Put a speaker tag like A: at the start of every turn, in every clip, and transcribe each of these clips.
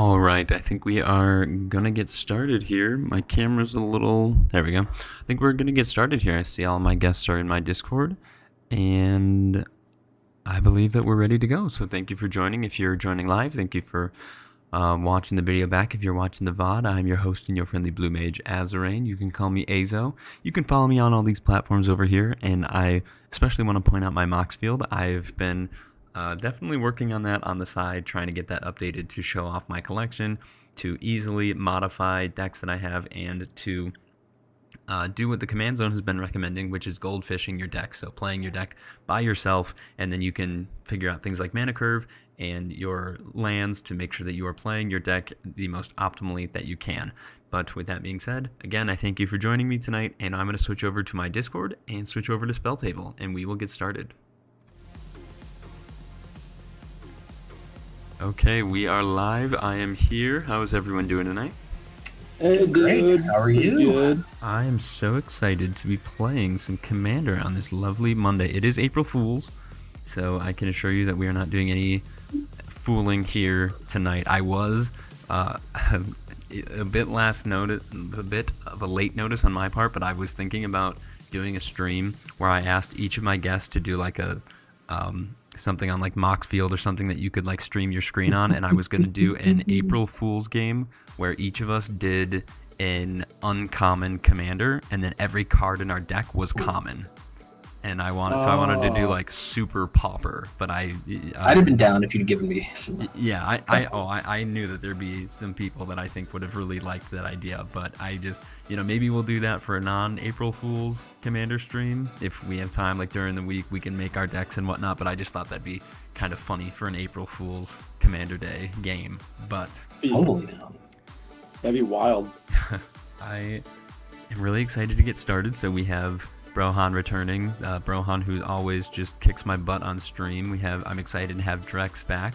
A: All right, I think we are going to get started here. My camera's a little... There we go. I think we're going to get started here. I see all my guests are in my Discord, and I believe that we're ready to go. So thank you for joining. If you're joining live, thank you for watching the video back. If you're watching the VOD, I'm your host and your friendly blue mage, Azarain. You can call me Azo. You can follow me on all these platforms over here, and I especially want to point out my Mox field. I've been... definitely working on that on the side, trying to get that updated to show off my collection, to easily modify decks that I have, and to do what the command zone has been recommending, which is goldfishing your deck. So playing your deck by yourself, and then you can figure out things like mana curve and your lands to make sure that you are playing your deck the most optimally that you can. But with that being said, again, I thank you for joining me tonight, and I'm going to switch over to my Discord and switch over to Spell Table, and we will get started. Okay, we are live. I am here. How is everyone doing tonight?
B: Hey, good.
C: How are you?
B: Good.
A: I am so excited to be playing some Commander on this lovely Monday. It is April Fool's, so I can assure you that we are not doing any fooling here tonight. I was a bit of a late notice on my part, but I was thinking about doing a stream where I asked each of my guests to do like a something on like Mox Field or something that you could like stream your screen on, and I was going to do an April Fool's game where each of us did an uncommon commander, and then every card in our deck was common. And I wanted to do like super pauper, but I'd
C: have been down if you'd given me some.
A: Yeah, I knew that there'd be some people that I think would have really liked that idea, but I just, maybe we'll do that for a non-April Fool's Commander stream. If we have time, like during the week, we can make our decks and whatnot, but I just thought that'd be kind of funny for an April Fool's Commander Day game, but...
C: Totally down.
B: That'd be wild.
A: I am really excited to get started, so we have... Brohan returning, Brohan who always just kicks my butt on stream. I'm excited to have Drex back,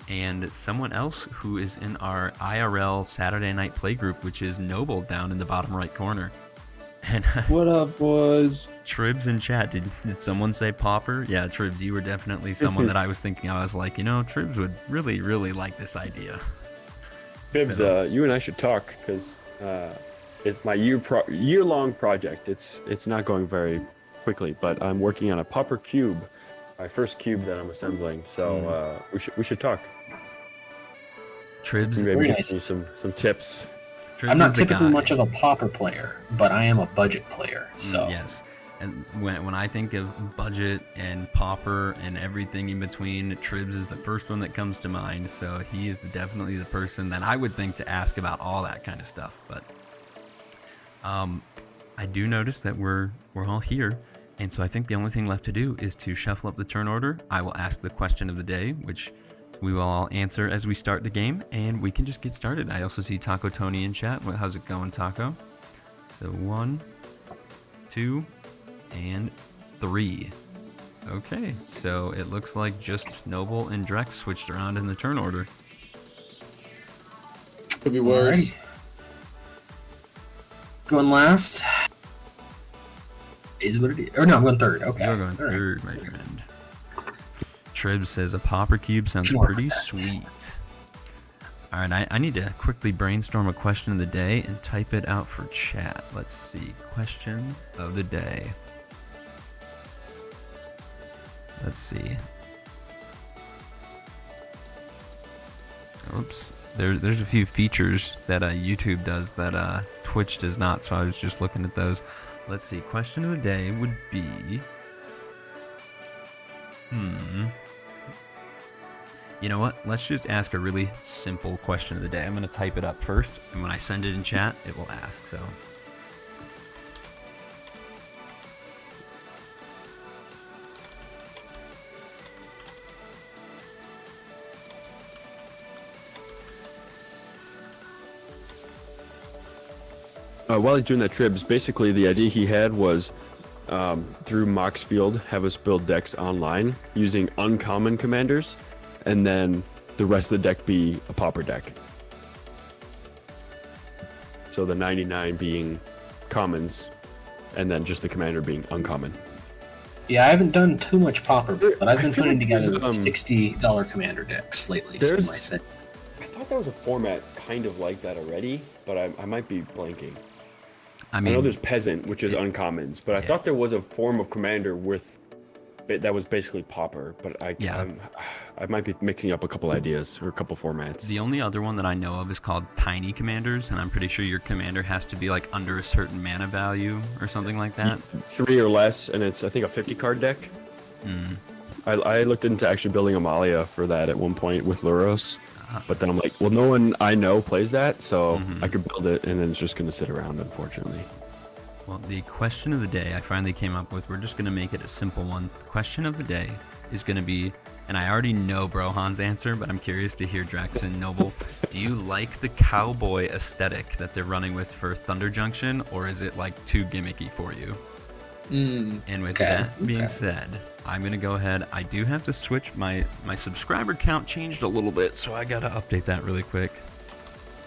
A: and someone else who is in our IRL Saturday night play group, which is Noble down in the bottom right corner. And
B: what up, boys?
A: Tribs in chat, did someone say Pauper? Yeah, Tribs, you were definitely someone that I was thinking. I was like, Tribs would really, really like this idea.
B: Tribs, you and I should talk, because it's my year-long project. It's not going very quickly, but I'm working on a Pauper cube, my first cube that I'm assembling. So we should talk.
A: Tribs,
B: maybe give me some tips.
A: Tribs
C: I'm not typically much of a Pauper player, but I am a budget player. So
A: yes, and when I think of budget and Pauper and everything in between, Tribs is the first one that comes to mind. So he is definitely the person that I would think to ask about all that kind of stuff. But I do notice that we're all here, and so I think the only thing left to do is to shuffle up the turn order. I will ask the question of the day, which we will all answer as we start the game, and we can just get started. I also see Taco Tony in chat. How's it going, Taco? So 1, 2, and 3. Okay, so it looks like just Noble and Drex switched around in the turn order.
B: Could be worse.
C: Alright. Going last is what it is. Or no, I'm going third. Okay.
A: You're going third, my friend. Trib says a Pauper cube sounds pretty sweet. Alright, I need to quickly brainstorm a question of the day and type it out for chat. Let's see. Question of the day. Let's see. Oops. There's a few features that YouTube does that Twitch does not, so I was just looking at those. Let's see. Question of the day would be... You know what? Let's just ask a really simple question of the day. I'm going to type it up first, and when I send it in chat, it will ask, so...
B: While he's doing that, Tribs, basically the idea he had was through Mox Field, have us build decks online using uncommon commanders, and then the rest of the deck be a Pauper deck. So the 99 being commons, and then just the commander being uncommon.
C: Yeah, I haven't done too much Pauper, but I've been putting together $60 commander decks lately.
B: I there was a format kind of like that already, but I might be blanking.
A: I
B: I
A: mean,
B: know there's peasant, which is uncommons, but I thought there was a form of commander with that was basically pauper. But I might be mixing up a couple ideas or a couple formats.
A: the only other one that I know of is called Tiny Commanders, and I'm pretty sure your commander has to be like under a certain mana value or something like that.
B: 3 or less, and it's I think a 50 card deck. I looked into actually building Amalia for that at one point with Luros, but then I'm like, well, no one I know plays that, so I could build it, and then it's just gonna sit around, unfortunately.
A: Well, the question of the day I finally came up with, we're just going to make it a simple one. The question of the day is going to be, and I already know Brohan's answer, but I'm curious to hear Drax and Noble. Do you like the cowboy aesthetic that they're running with for Thunder Junction, or is it like too gimmicky for you? And with that being said, I'm going to go ahead. I do have to switch. My subscriber count changed a little bit, so I got to update that really quick.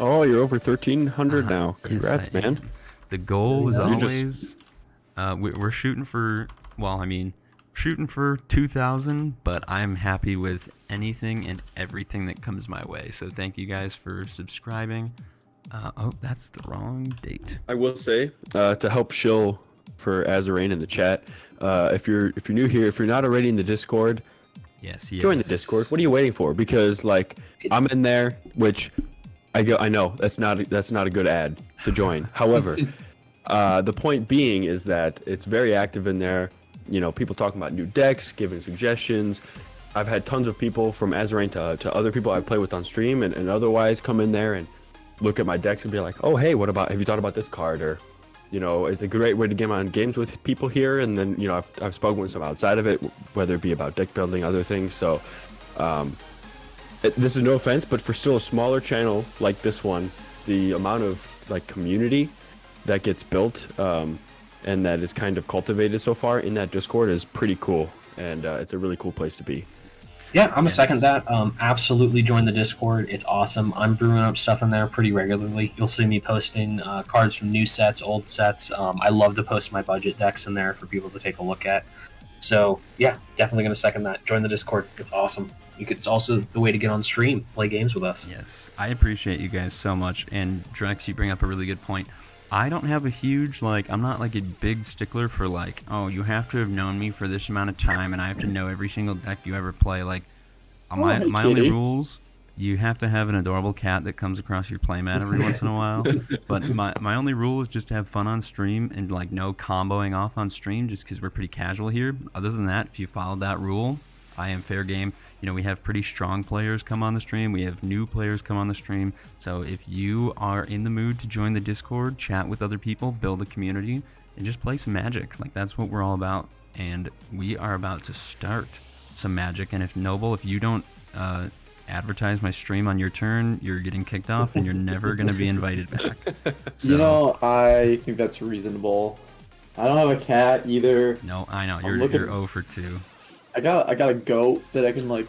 B: Oh, you're over 1,300 now. Congrats,
A: Yes, I
B: man.
A: am. The goal is
B: You're
A: always, we're shooting for, shooting for 2,000, but I'm happy with anything and everything that comes my way. So thank you guys for subscribing. Oh, that's the wrong date.
B: I will say, to help shill for Azarain in the chat, if you're new here, if you're not already in the Discord,
A: Yes,
B: join the Discord. What are you waiting for? Because like I'm in there, which I know that's not a good ad to join. However, the point being is that it's very active in there. You know, people talking about new decks, giving suggestions. I've had tons of people from Azarain to other people I play with on stream and otherwise come in there and look at my decks and be like, oh, hey, have you thought about this card? Or, you know, it's a great way to get on games with people here. And then, you know, I've spoken with some outside of it, whether it be about deck building, other things. So, this is no offense, but for still a smaller channel like this one, the amount of like community that gets built and that is kind of cultivated so far in that Discord is pretty cool, and it's a really cool place to be.
C: Yeah, I'm a second that. Absolutely join the Discord. It's awesome. I'm brewing up stuff in there pretty regularly. You'll see me posting cards from new sets, old sets. I love to post my budget decks in there for people to take a look at. So yeah, definitely going to second that. Join the Discord. It's awesome. It's also the way to get on stream, play games with us.
A: Yes, I appreciate you guys so much. And Drex, you bring up a really good point. I don't have a huge, I'm not like a big stickler for like, oh, you have to have known me for this amount of time and I have to know every single deck you ever play. Like, my only rules, you have to have an adorable cat that comes across your playmat every once in a while. But my only rule is just to have fun on stream and like no comboing off on stream just because we're pretty casual here. Other than that, if you followed that rule, I am fair game. You know, we have pretty strong players come on the stream. We have new players come on the stream. So if you are in the mood to join the Discord, chat with other people, build a community, and just play some Magic. Like, that's what we're all about. And we are about to start some Magic. And if Noble, if you don't advertise my stream on your turn, you're getting kicked off and you're never going to be invited back. So,
D: you know, I think that's reasonable. I don't have a cat either.
A: No, I know. You're 0 for 2.
D: I got a goat that I can like.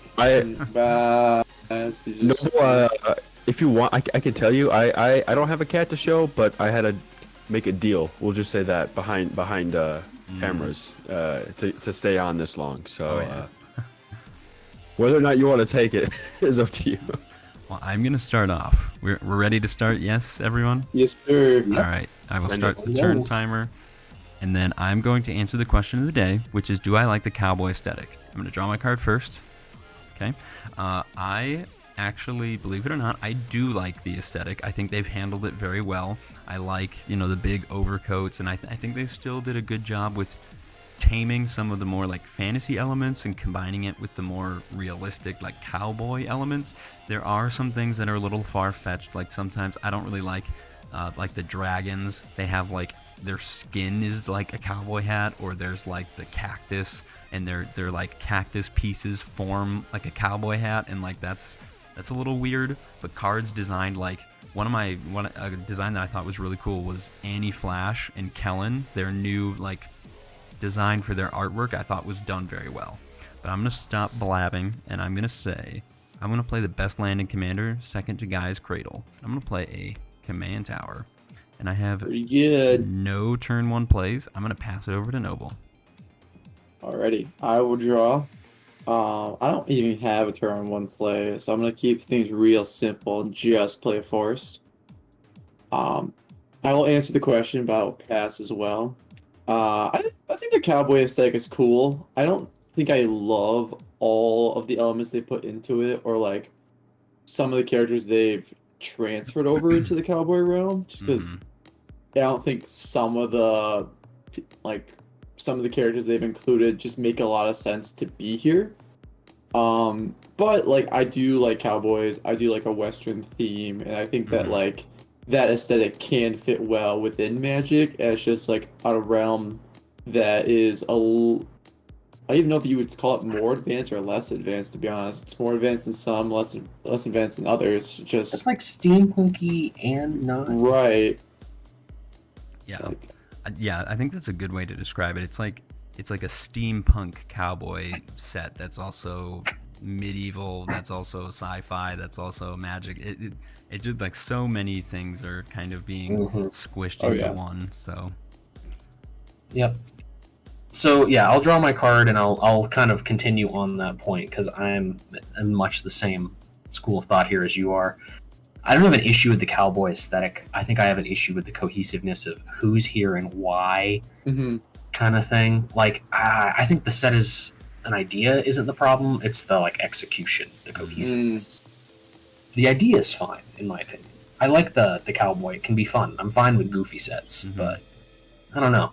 B: If you want, I can tell you. I don't have a cat to show, but I had to make a deal. We'll just say that behind cameras to stay on this long. So whether or not you want to take it is up to you.
A: Well, I'm going to start off. We're ready to start. Yes, everyone.
D: Yes, sir.
A: All right. I will start the turn timer. And then I'm going to answer the question of the day, which is, do I like the cowboy aesthetic? I'm going to draw my card first. Okay. I actually, believe it or not, I do like the aesthetic. I think they've handled it very well. I like, the big overcoats, and I think they still did a good job with taming some of the more like fantasy elements and combining it with the more realistic like cowboy elements. There are some things that are a little far-fetched. Like sometimes I don't really like the dragons. They have like their skin is like a cowboy hat, or there's like the cactus and they're like cactus pieces form like a cowboy hat, and like that's a little weird. But cards designed like a design that I thought was really cool was Annie Flash and Kellen. Their new like design for their artwork I thought was done very well. But I'm gonna stop blabbing and I'm gonna say I'm gonna play the best land in Commander, second to Guy's Cradle. I'm gonna play a Command Tower, and I have
D: Pretty good.
A: no turn 1 plays. I'm gonna pass it over to Noble.
D: Alrighty, I will draw I don't even have a turn one play, so I'm gonna keep things real simple and just play a forest. Um, I will answer the question, but I'll pass as well. I think the cowboy aesthetic is cool. I don't think I love all of the elements they put into it, or like some of the characters they've transferred over into the cowboy realm, just because
A: Mhm.
D: I don't think like some of the characters they've included just make a lot of sense to be here. But like I do like cowboys, I do like a Western theme, and I think that
A: Mhm.
D: like that aesthetic can fit well within Magic as just like a realm that is I don't even know if you would call it more advanced or less advanced, to be honest. It's more advanced than some, less advanced than others.
C: It's
D: Just
C: like steampunky and not.
D: right.
A: Yeah.
D: Like,
A: Yeah, I think that's a good way to describe it. It's like a steampunk cowboy set that's also medieval, that's also sci-fi, that's also magic. It just like so many things are kind of being
C: Mhm.
A: squished
D: Oh,
A: into
D: yeah.
A: one. So
C: Yep. So yeah, I'll draw my card and I'll kind of continue on that point because I'm in much the same school of thought here as you are. I don't have an issue with the cowboy aesthetic. I think I have an issue with the cohesiveness of who's here and why
D: hmm
C: kind of thing. Like I think the set is an idea isn't the problem. It's the like execution, the cohesiveness. The idea is fine in my opinion. I like the cowboy. It can be fun. I'm fine with goofy sets,
A: Mhm.
C: but I don't know.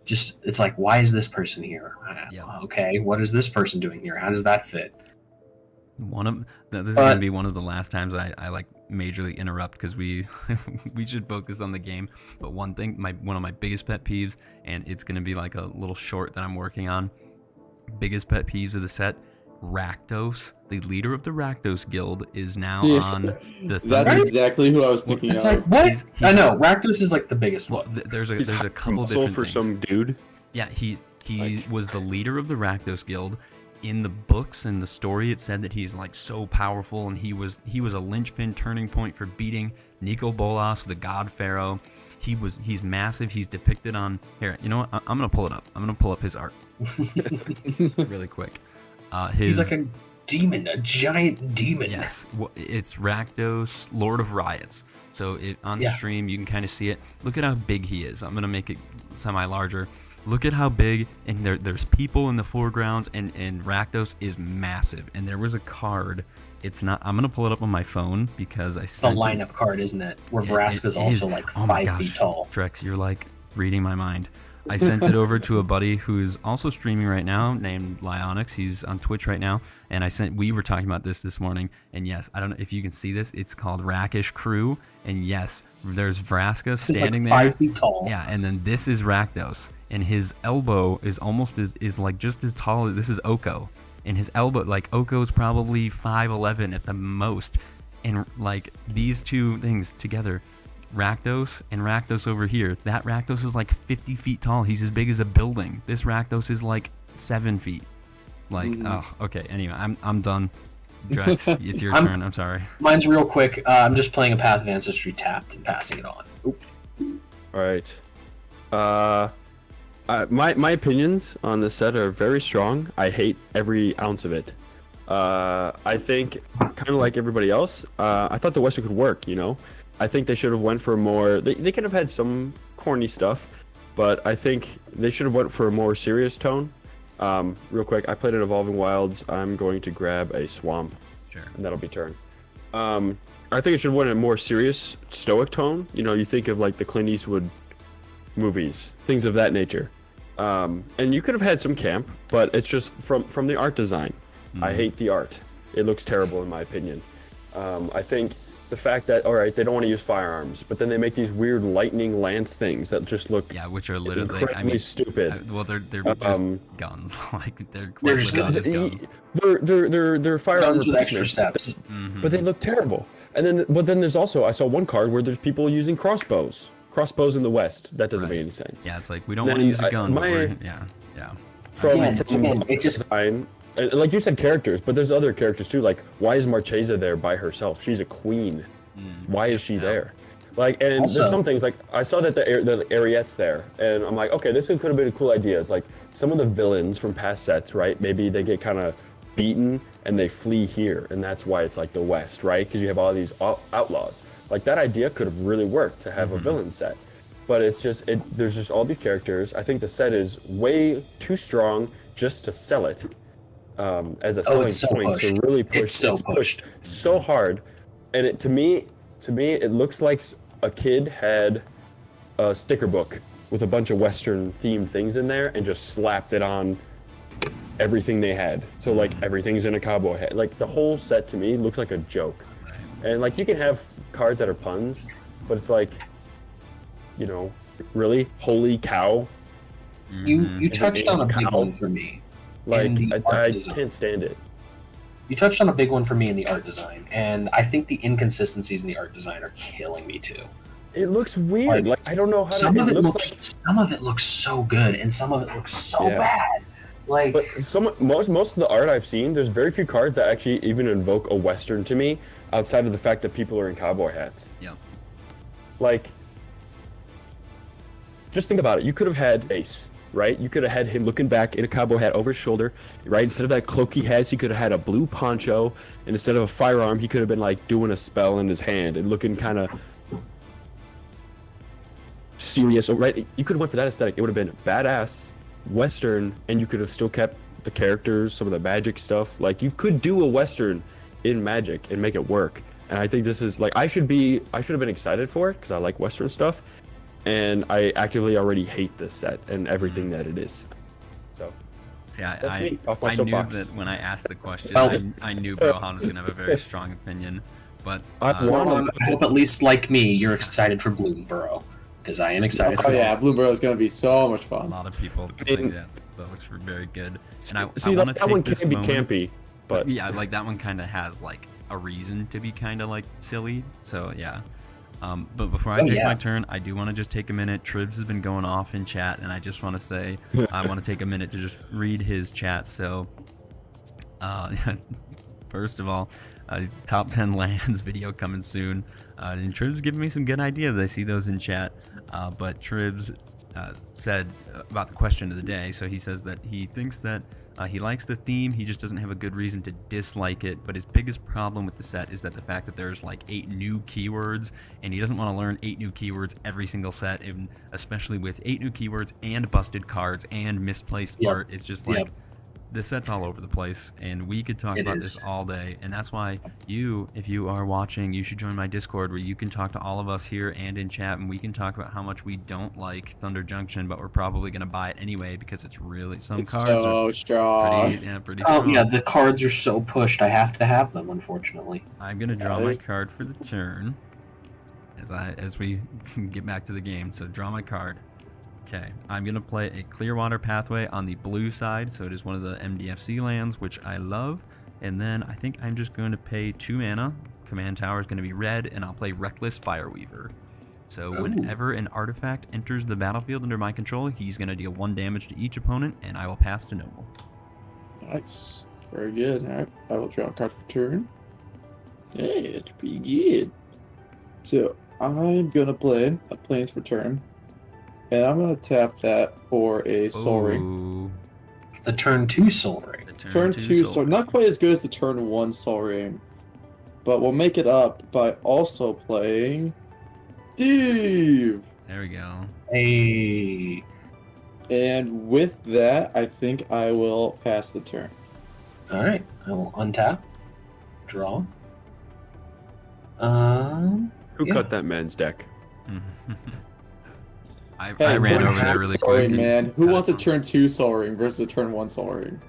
C: Just it's like why is this person here?
A: Yeah.
C: Okay, what is this person doing here? How does that fit?
A: This is
C: But
A: gonna be one of the last times I like majorly interrupt because we we should focus on the game. But one thing, one of my biggest pet peeves, and it's gonna be like a little short that I'm working on. Biggest pet peeves of the set: Rakdos, the leader of the Rakdos Guild, is now
D: Yeah.
A: on the
D: That's
A: Thunder.
C: Right?
D: exactly who I was
A: Well,
D: thinking
C: it's
D: of.
C: like what?
A: He's
C: I know Rakdos is like the biggest
A: Well,
C: one.
A: there's
B: He's
A: a
B: hiring
A: couple
B: muscle
A: different
B: for
A: things.
B: some dude.
A: Yeah, he
B: Like-
A: was the leader of the Rakdos Guild. In the books and the story, it said that he's like so powerful, and he was a linchpin turning point for beating Nico Bolas, the God Pharaoh. He's massive. He's depicted on here. You know what? I'm gonna pull it up. I'm gonna pull up his art really quick.
C: He's like a demon, a giant demon.
A: Yes, it's Rakdos, Lord of Riots. So on
C: Yeah.
A: stream, you can kind of see it. Look at how big he is. I'm going to make it semi-larger. Look at how big, and there's people in the foreground, and Rakdos is massive. And there was a card. It's not. I'm going to pull it up on my phone because I
C: It's the
A: sent it.
C: lineup card, isn't it? Where
A: It
C: Vraska's
A: is.
C: also like
A: Oh my
C: 5 feet
A: gosh,
C: tall.
A: Drex, you're like reading my mind. I sent it over to a buddy who's also streaming right now named Lyonix. He's on Twitch right now. And we were talking about this morning. And yes, I don't know if you can see this. It's called Rakish Crew. And yes, there's Vraska
C: It's like
A: standing
C: 5
A: there.
C: feet tall.
A: Yeah, and then this is Rakdos. And his elbow is almost is like just as tall as this is Oko. And his elbow, like Oko's probably 5'11" at the most. And like these two things together, Rakdos and Rakdos over here, that Rakdos is like 50 feet tall. He's as big as a building. This Rakdos is like 7 feet. Like, oh, okay. Anyway, I'm done. Drex, it's your turn. I'm sorry.
C: Mine's real quick. I'm just playing a Path of Ancestry tapped and passing it on. Oop.
B: All right. My opinions on this set are very strong. I hate every ounce of it. I think, kind of like everybody else, I thought the Western could work, you know? I think they should have went for more... They could have had some corny stuff, but I think they should have went for a more serious tone. Real quick, I played in Evolving Wilds. I'm going to grab a Swamp,
A: Sure.
B: and that'll be turn. I think it should have went in a more serious, stoic tone. You know, you think of like the Clint Eastwood movies, things of that nature. And you could have had some camp, but it's just from the art design. I hate the art. It looks terrible in my opinion. I think the fact that, all right, they don't want to use firearms, but then they make these weird lightning lance things that just look
A: Yeah, which are literally,
B: incredibly stupid.
A: well, they're just guns. Like they're quite
C: just
A: literally
C: guns.
A: just guns.
B: They're firearm
C: Guns with extra
B: replacements,
C: steps.
B: but they look terrible. And then there's also, I saw one card where there's people using crossbows in the West. That doesn't
A: Right.
B: make any sense.
A: Yeah, it's like we don't
B: Then
A: want to use a
B: I-
A: gun. but
B: my-
A: yeah.
B: From
C: Again, it just-
B: design, and like you said, characters, but there's other characters too. Like, why is Marchesa there by herself? She's a queen. Why is she there? Like, and
C: Also-
B: there's some things like I saw that the Ariette's there, and I'm like, okay, this could have been a cool idea. It's like some of the villains from past sets, right? Maybe they get kind of beaten and they flee here, and that's why it's like the West, right? Because you have all these outlaws. Like that idea could have really worked to have a villain set, but it's just there's just all these characters. I think the set is way too strong just to sell it as a selling point. So really push, it's pushed so hard, and it to me it looks like a kid had a sticker book with a bunch of Western themed things in there and just slapped it on everything they had. So like everything's in a cowboy hat. Like the whole set to me looks like a joke. And like you can have cards that are puns, but it's like, you know, really, holy cow.
C: You touched on a big one for me.
B: Like I can't stand it.
C: You touched on a big one for me in the art design, and I think the inconsistencies in the art design are killing me too.
B: It looks weird. Like I don't know how
C: some of it looks so good, and some of it looks so bad. Like,
B: but most of the art I've seen, there's very few cards that actually even invoke a Western to me, outside of the fact that people are in cowboy hats.
A: Yeah.
B: Like, just think about it. You could have had Ace, right? You could have had him looking back in a cowboy hat over his shoulder, right? Instead of that cloak he has, he could have had a blue poncho, and instead of a firearm, he could have been like doing a spell in his hand and looking kind of serious, right? You could have went for that aesthetic. It would have been badass, Western, and you could have still kept the characters, some of the magic stuff. Like you could do a Western in Magic and make it work. And I think this is like I should have been excited for it because I like Western stuff, and I actively already hate this set and everything that it is. So
A: I knew that when I asked the question, I knew Brohan was gonna have a very strong opinion. But
C: I hope at least like me, you're excited for Bloomborough. Because I am excited for
D: yeah, Bloomborough is going to be so much fun.
A: A lot of people think that looks very good. And I
B: see,
A: want to
B: that one can be campy, but
A: yeah, like that one kind of has like a reason to be kind of like silly. So yeah. But before I take my turn, I do want to just take a minute. Tribs has been going off in chat, and I just want to say I want to take a minute to just read his chat. So, first of all, top 10 lands video coming soon. And Tribs giving me some good ideas. I see those in chat. But Tribs said about the question of the day. So he says that he thinks that he likes the theme. He just doesn't have a good reason to dislike it. But his biggest problem with the set is that the fact that there's like 8 new keywords, and he doesn't want to learn 8 new keywords every single set, and especially with 8 new keywords and busted cards and misplaced art. It's just like the set's all over the place, and we could talk about this all day. And that's why if you are watching, you should join my Discord where you can talk to all of us here and in chat, and we can talk about how much we don't like Thunder Junction, but we're probably going to buy it anyway because it's really cards
D: so
A: are
D: strong.
A: pretty strong.
C: Oh yeah, the cards are so pushed. I have to have them, unfortunately.
A: I'm going to draw my card for the turn as we get back to the game. So draw my card. Okay, I'm going to play a Clearwater Pathway on the blue side, so it is one of the MDFC lands, which I love. And then I think I'm just going to pay 2 mana. Command Tower is going to be red, and I'll play Reckless Fireweaver. So whenever an artifact enters the battlefield under my control, he's going to deal 1 damage to each opponent, and I will pass to Noble.
D: Nice. Very good. All right, I will draw a card for turn. Hey, that's pretty good. So I'm going to play a Plains for turn. And I'm going to tap that for a Soul Ring.
C: The turn 2 Soul Ring.
D: Turn 2 Soul Ring. Not quite as good as the turn 1 Soul Ring. But we'll make it up by also playing Steve.
A: There we go.
C: Hey.
D: And with that, I think I will pass the turn.
C: Alright. I will untap. Draw.
B: Who cut that man's deck?
A: I ran over there really quick.
D: Man, who wants a turn 2 Soul Ring versus a turn 1 Soul Ring?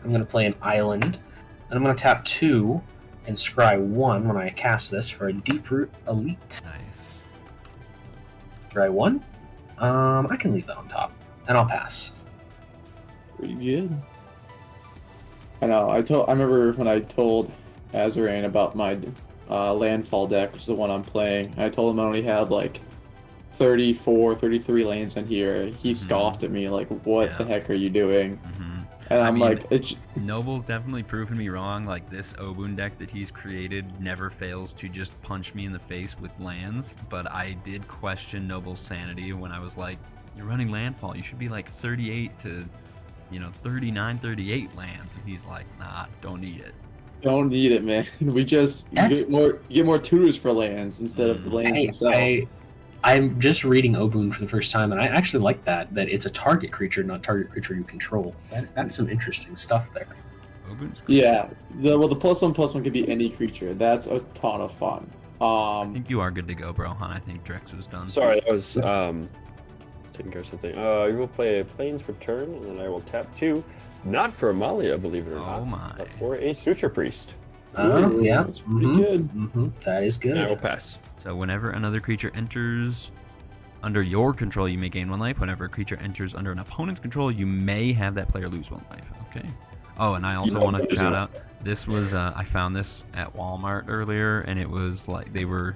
C: I'm going to play an island, and I'm going to tap 2 and scry 1 when I cast this for a Deeproot Elite.
A: Nice.
C: Scry 1. I can leave that on top, and I'll pass.
D: Pretty good. I know. I remember when I told Azarain about my landfall deck, which is the one I'm playing. I told him I only had like 34, 33 lanes in here. He scoffed at me like, what the heck are you doing? And I'm like,
A: Noble's definitely proven me wrong. Like, this Obuun deck that he's created never fails to just punch me in the face with lands. But I did question Noble's sanity when I was like, You're running landfall. You should be like 38 to, 39, 38 lands. And he's like, nah, don't need it.
D: Don't need it, man. We just you get more tutors for lands instead of the lands themselves.
C: I'm just reading Obuun for the first time, and I actually like that it's a target creature, not target creature you control. That's some interesting stuff there.
A: Obuun's cool.
D: Yeah, the +1/+1 could be any creature. That's a ton of fun.
A: I think you are good to go, Brohan. I think Drex was done.
B: Sorry, I was taking care of something. You will play a Plains for turn, and then I will tap 2. Not for Amalia, believe it or not.
A: My.
B: But for a Suture Priest.
C: Yeah,
D: that's pretty good.
C: That is good.
B: And I will pass.
A: So whenever another creature enters under your control, you may gain 1 life. Whenever a creature enters under an opponent's control, you may have that player lose 1 life. Okay. Oh, and I also want to shout out. This was I found this at Walmart earlier, and it was like they were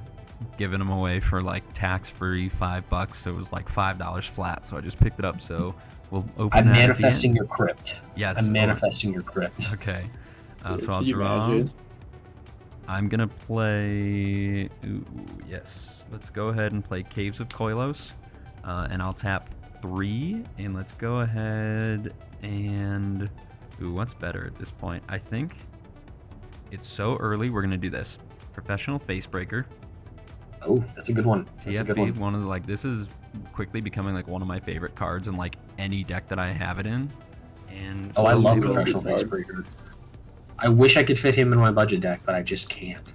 A: giving them away for like tax-free $5. So it was like $5 flat. So I just picked it up. So we'll open.
C: I'm
A: that
C: manifesting your crypt.
A: Yes.
C: I'm manifesting your crypt.
A: Okay. So I'll draw. I'm gonna play. Ooh, yes. Let's go ahead and play Caves of Koilos, and I'll tap 3. And let's go ahead and. Ooh, what's better at this point? I think it's so early. We're gonna do this. Professional Facebreaker.
C: Oh, that's a good one. That's a good
A: TFB,
C: one.
A: one of the, this is quickly becoming like one of my favorite cards in like any deck that I have it in. And
C: I love
D: Good
C: Professional
D: card.
C: Facebreaker. I wish I could fit him in my budget deck, but I just can't.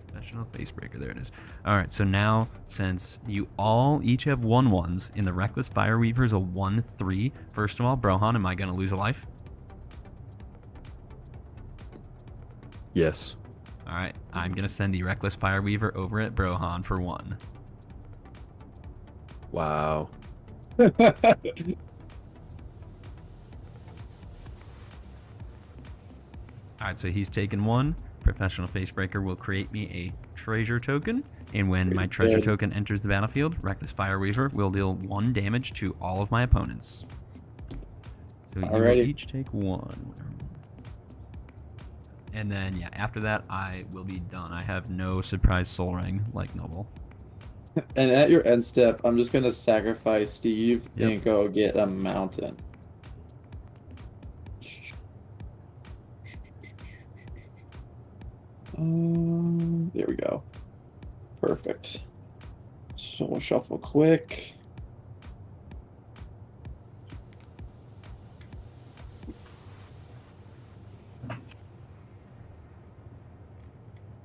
A: Professional Facebreaker, there it is. All right, so now since you all each have 1/1s, in the Reckless Fireweaver is a 1/3. First of all, Brohan, am I gonna lose a life?
B: Yes.
A: All right, I'm gonna send the Reckless Fireweaver over at Brohan for 1.
B: Wow.
A: All right, so he's taken 1. Professional Facebreaker will create me a treasure token, and when my treasure token enters the battlefield, Reckless Fireweaver will deal 1 damage to all of my opponents. So you will each take 1. And then, yeah, after that, I will be done. I have no surprise Soul Ring like Noble.
D: And at your end step, I'm just gonna sacrifice Steve and go get a mountain. There we go. Perfect. So we'll shuffle quick.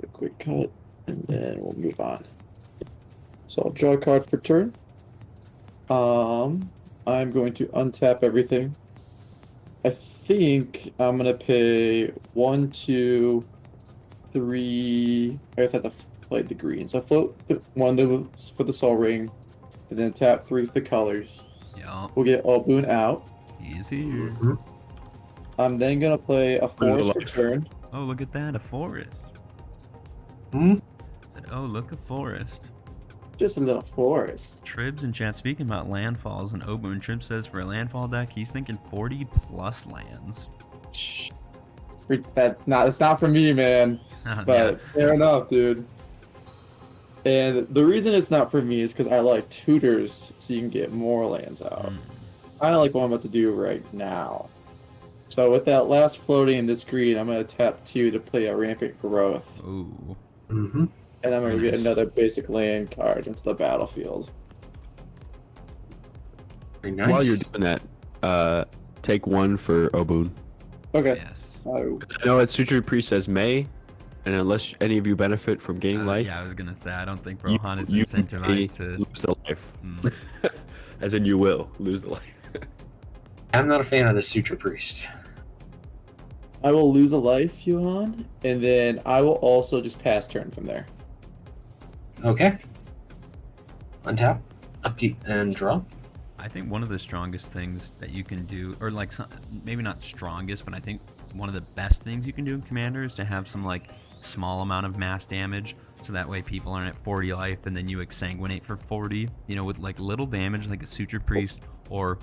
D: A quick cut, and then we'll move on. So I'll draw a card for turn. I'm going to untap everything. I think I'm gonna pay 1, 2, 3. I guess I have to play the green. So I float 1 for the Soul Ring, and then tap 3 for the colors.
A: Yeah.
D: We'll get Obuun out.
A: He's here.
D: I'm then gonna play a forest for turn.
A: Oh, look at that, a forest. Said, oh, look, a forest.
D: Just a little forest.
A: Tribs in chat speaking about landfalls, and Obuun Trib says for a landfall deck, he's thinking 40 plus lands.
D: It's not for me, man. But
A: Yeah.
D: fair enough, dude. And the reason it's not for me is because I like tutors, so you can get more lands out. Kind of like what I'm about to do right now. So with that last floating in this green, I'm gonna tap 2 to play a Rampant Growth,
A: Ooh.
D: and I'm gonna get another basic land card into the battlefield.
C: Very nice.
B: While you're doing that, take 1 for Obuun.
D: Okay.
A: Yes.
B: I know it's Suture Priest says May, and unless any of you benefit from gaining life,
A: Yeah, I was gonna say I don't think
B: you-
A: Brohan is
B: you
A: incentivized
B: may
A: to.
B: lose the life.
A: Mm.
B: As in, you will lose the life.
C: I'm not a fan of the Suture Priest.
D: I will lose a life, Johan, and then I will also just pass turn from there.
C: Okay. Untap, upkeep, and draw.
A: I think one of the strongest things that you can do, or like maybe not strongest, but I think one of the best things you can do in Commander is to have some like small amount of mass damage, so that way people aren't at 40 life and then you exsanguinate for 40. You know, with like little damage, like a Suture Priest or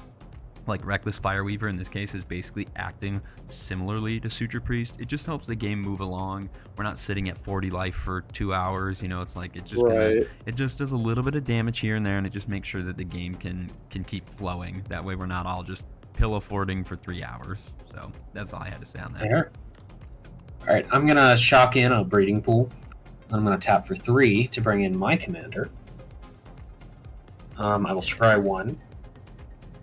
A: like Reckless Fireweaver in this case is basically acting similarly to Suture Priest. It just helps the game move along. We're not sitting at 40 life for 2 hours. You know, it's like it just does a little bit of damage here and there, and it just makes sure that the game can keep flowing. That way, we're not all just pillow forting for 3 hours. So that's all I had to say on that.
C: Fair. All right, I'm gonna shock in a breeding pool. I'm gonna tap for 3 to bring in my commander. I will scry 1,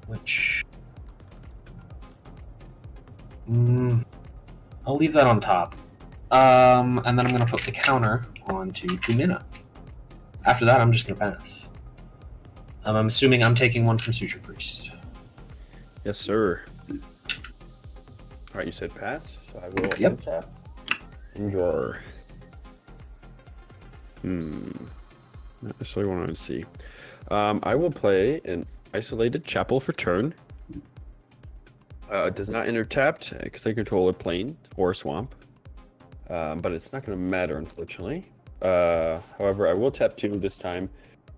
C: which I'll leave that on top. And then I'm gonna put the counter onto Kumena. After that, I'm just gonna pass. I'm assuming I'm taking one from Suture Priest.
B: Yes, sir. All right, you said pass, so I will
C: Yep.
B: tap and draw. Not necessarily want to see. I will play an Isolated Chapel for turn. It does not enter tapped because I control a plane or a swamp. But it's not going to matter, unfortunately. However, I will tap 2 this time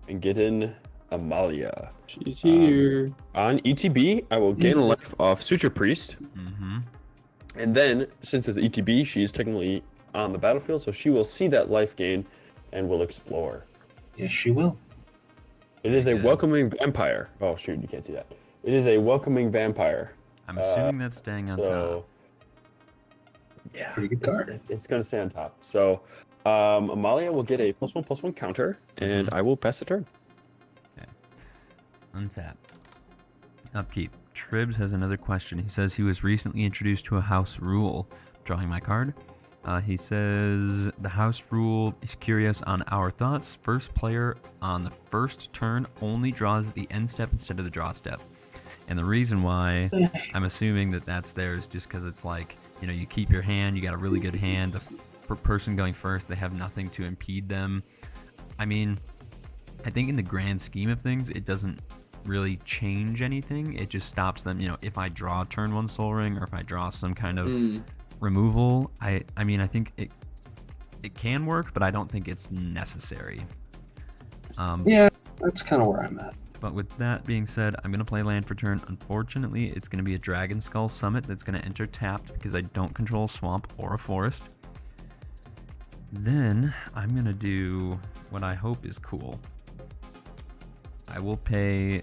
B: and get in Amalia.
D: She's here.
B: On ETB, I will gain a life off Suture Priest.
A: Mm-hmm.
B: And then, since it's ETB, she is technically on the battlefield, so she will see that life gain and will explore.
C: Yes, she will.
B: It is a
A: Good.
B: welcoming vampire. Oh, shoot, you can't see that. It is a welcoming vampire.
A: I'm assuming that's staying on top.
B: Yeah,
C: Pretty good card.
B: It's going to stay on top. So, Amalia will get a +1/+1 counter, and I will pass the turn.
A: Untap. Upkeep. Tribs has another question. He says he was recently introduced to a house rule. Drawing my card. He says the house rule is curious on our thoughts. First player on the first turn only draws at the end step instead of the draw step. And the reason why I'm assuming that that's there is just because it's like, you know, you keep your hand, you got a really good hand. The person going first, they have nothing to impede them. I mean, I think in the grand scheme of things, it doesn't really change anything. It just stops them, you know, if I draw turn 1 Soul Ring or if I draw some kind of removal. I mean, I think it can work, but I don't think it's necessary.
C: Yeah, that's kind of where I'm at.
A: But with that being said, I'm going to play land for turn. Unfortunately, it's going to be a Dragon Skull Summit that's going to enter tapped because I don't control a swamp or a forest. Then I'm going to do what I hope is cool. I will pay...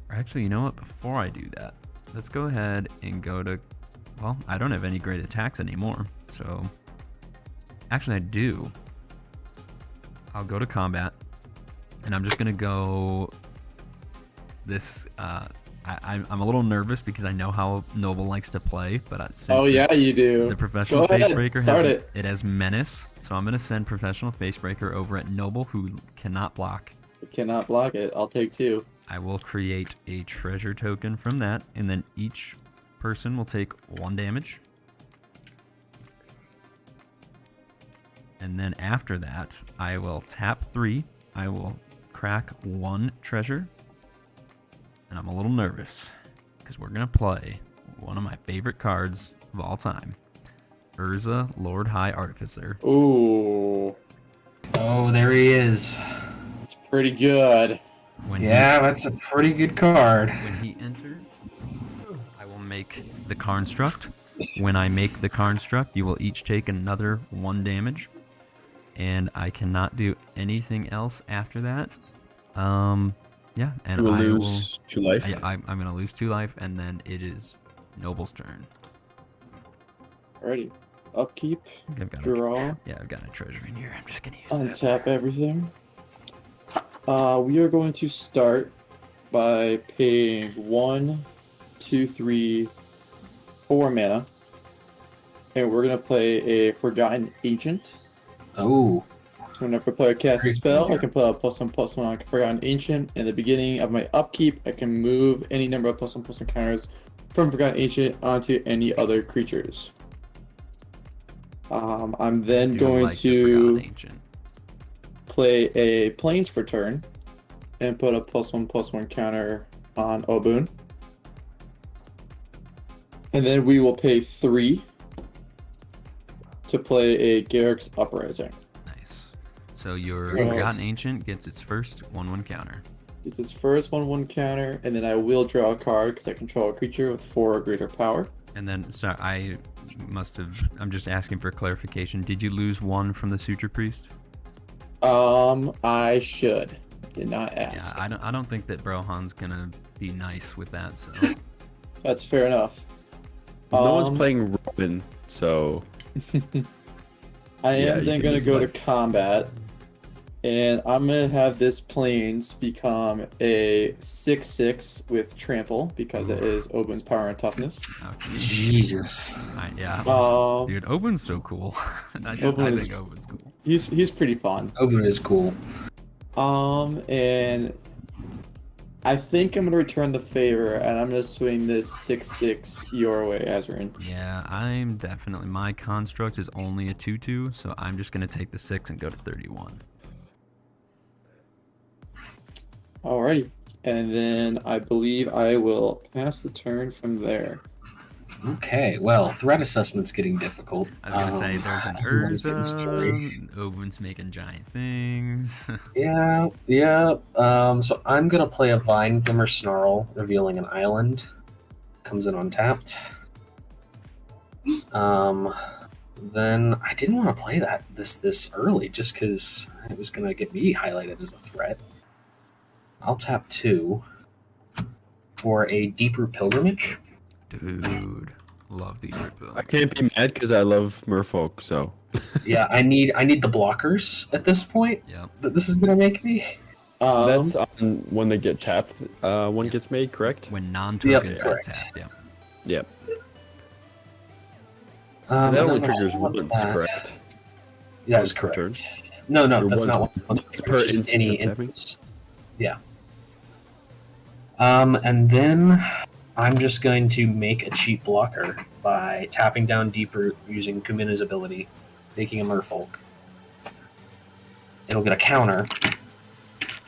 A: Or actually, you know what? Before I do that, let's go ahead and go to... Well, I don't have any great attacks anymore, so... Actually, I do. I'll go to combat, and I'm just going to go... This, I'm a little nervous because I know how Noble likes to play, but since
D: You do.
A: the professional
D: Go ahead,
A: Facebreaker
D: start
A: has
D: it.
A: it has Menace, so I'm gonna send professional Facebreaker over at Noble, who cannot block.
D: You cannot block it. I'll take 2.
A: I will create a treasure token from that, and then each person will take 1 damage. And then after that, I will tap 3. I will crack 1 treasure. And I'm a little nervous because we're going to play one of my favorite cards of all time. Urza, Lord High Artificer.
D: Ooh,
C: Oh, there he is.
D: it's pretty good.
A: When
C: Yeah, that's a pretty good card.
A: when he enters, I will make the Construct. When I make the Construct, you will each take another 1 damage. And I cannot do anything else after that. Yeah, and
B: You will
A: I
B: lose 2 life.
A: I'm going to lose 2 life, and then it is Noble's turn.
D: Alrighty. Upkeep.
A: I think I've got
D: Draw.
A: I've got a treasure in here. I'm just going to use that.
D: Untap everything. We are going to start by paying 1, 2, 3, 4 mana. And we're going to play a Forgotten Ancient.
C: Oh,
D: Whenever a player casts a
C: Great
D: spell, I
C: player.
D: can put a +1/+1 on Forgotten Ancient. In the beginning of my upkeep, I can move any number of +1/+1 counters from Forgotten Ancient onto any other creatures. I'm then
A: I do
D: going
A: like the Forgotten
D: to
A: Ancient.
D: play a Plains for turn and put a +1/+1 counter on Obuun. And then we will pay 3 to play a Garrick's Uprising.
A: Nice. So your
D: Oh.
A: Forgotten Ancient gets its first 1/1 counter.
D: It's his first 1/1 counter, and then I will draw a card because I control a creature with 4 or greater power.
A: And then, sorry, I'm just asking for clarification. Did you lose 1 from the Suture Priest?
D: I should. Did not
A: Yeah,
D: ask.
A: I don't think that Brohan's gonna be nice with that, so.
D: That's fair enough.
B: No one's playing Robin, so
D: I
B: Yeah,
D: am
B: you
D: then
B: can
D: going
B: lose
D: to go to
B: life.
D: combat, and I'm going to have this Plains become a 6/6 with Trample because it is Obuun's power and toughness.
A: Okay.
C: Jesus.
A: Yeah.
D: Um,
A: Dude, Obuun's so cool. I
D: Obuun is-
A: think Obuun's cool.
D: he's pretty fun.
C: Obuun is cool.
D: And I think I'm going to return the favor, and I'm going to swing this 6/6 your way, Azrin.
A: Yeah, I'm definitely. My construct is only a 2/2, so I'm just gonna take the 6 and go to 31.
D: Alrighty. And then I believe I will pass the turn from there.
C: Okay, well, threat assessment's getting difficult.
A: I was gonna say there's an
C: Everyone's getting scary.
A: Urza. Obuun's making giant things.
C: Yeah. So I'm gonna play a Vine Glimmer Snarl, revealing an island. Comes in untapped. Then I didn't want to play that this early, just because it was gonna get me highlighted as a threat. I'll tap 2 for a Deeper Pilgrimage.
A: Dude, love these rebuilds.
B: I can't be mad because I love Merfolk. So
C: Yeah, I need the blockers at this point.
A: Yep.
C: That this is gonna make me.
B: that's on when they get tapped. One gets made, correct?
A: When non-tokens get
C: correct.
A: tapped, yeah.
B: Yep.
C: And
B: That only
C: then
B: triggers
C: I'll-
B: once, correct?
C: That is
B: Per turn?
C: correct. No,
B: Or
C: that's not
B: once-
C: one.
B: once per
C: Just
B: instance
C: any
B: of tapping?
C: instance. Yeah. And then I'm just going to make a cheap blocker by tapping down Deeper using Kumina's ability, making a Merfolk. It'll get a counter,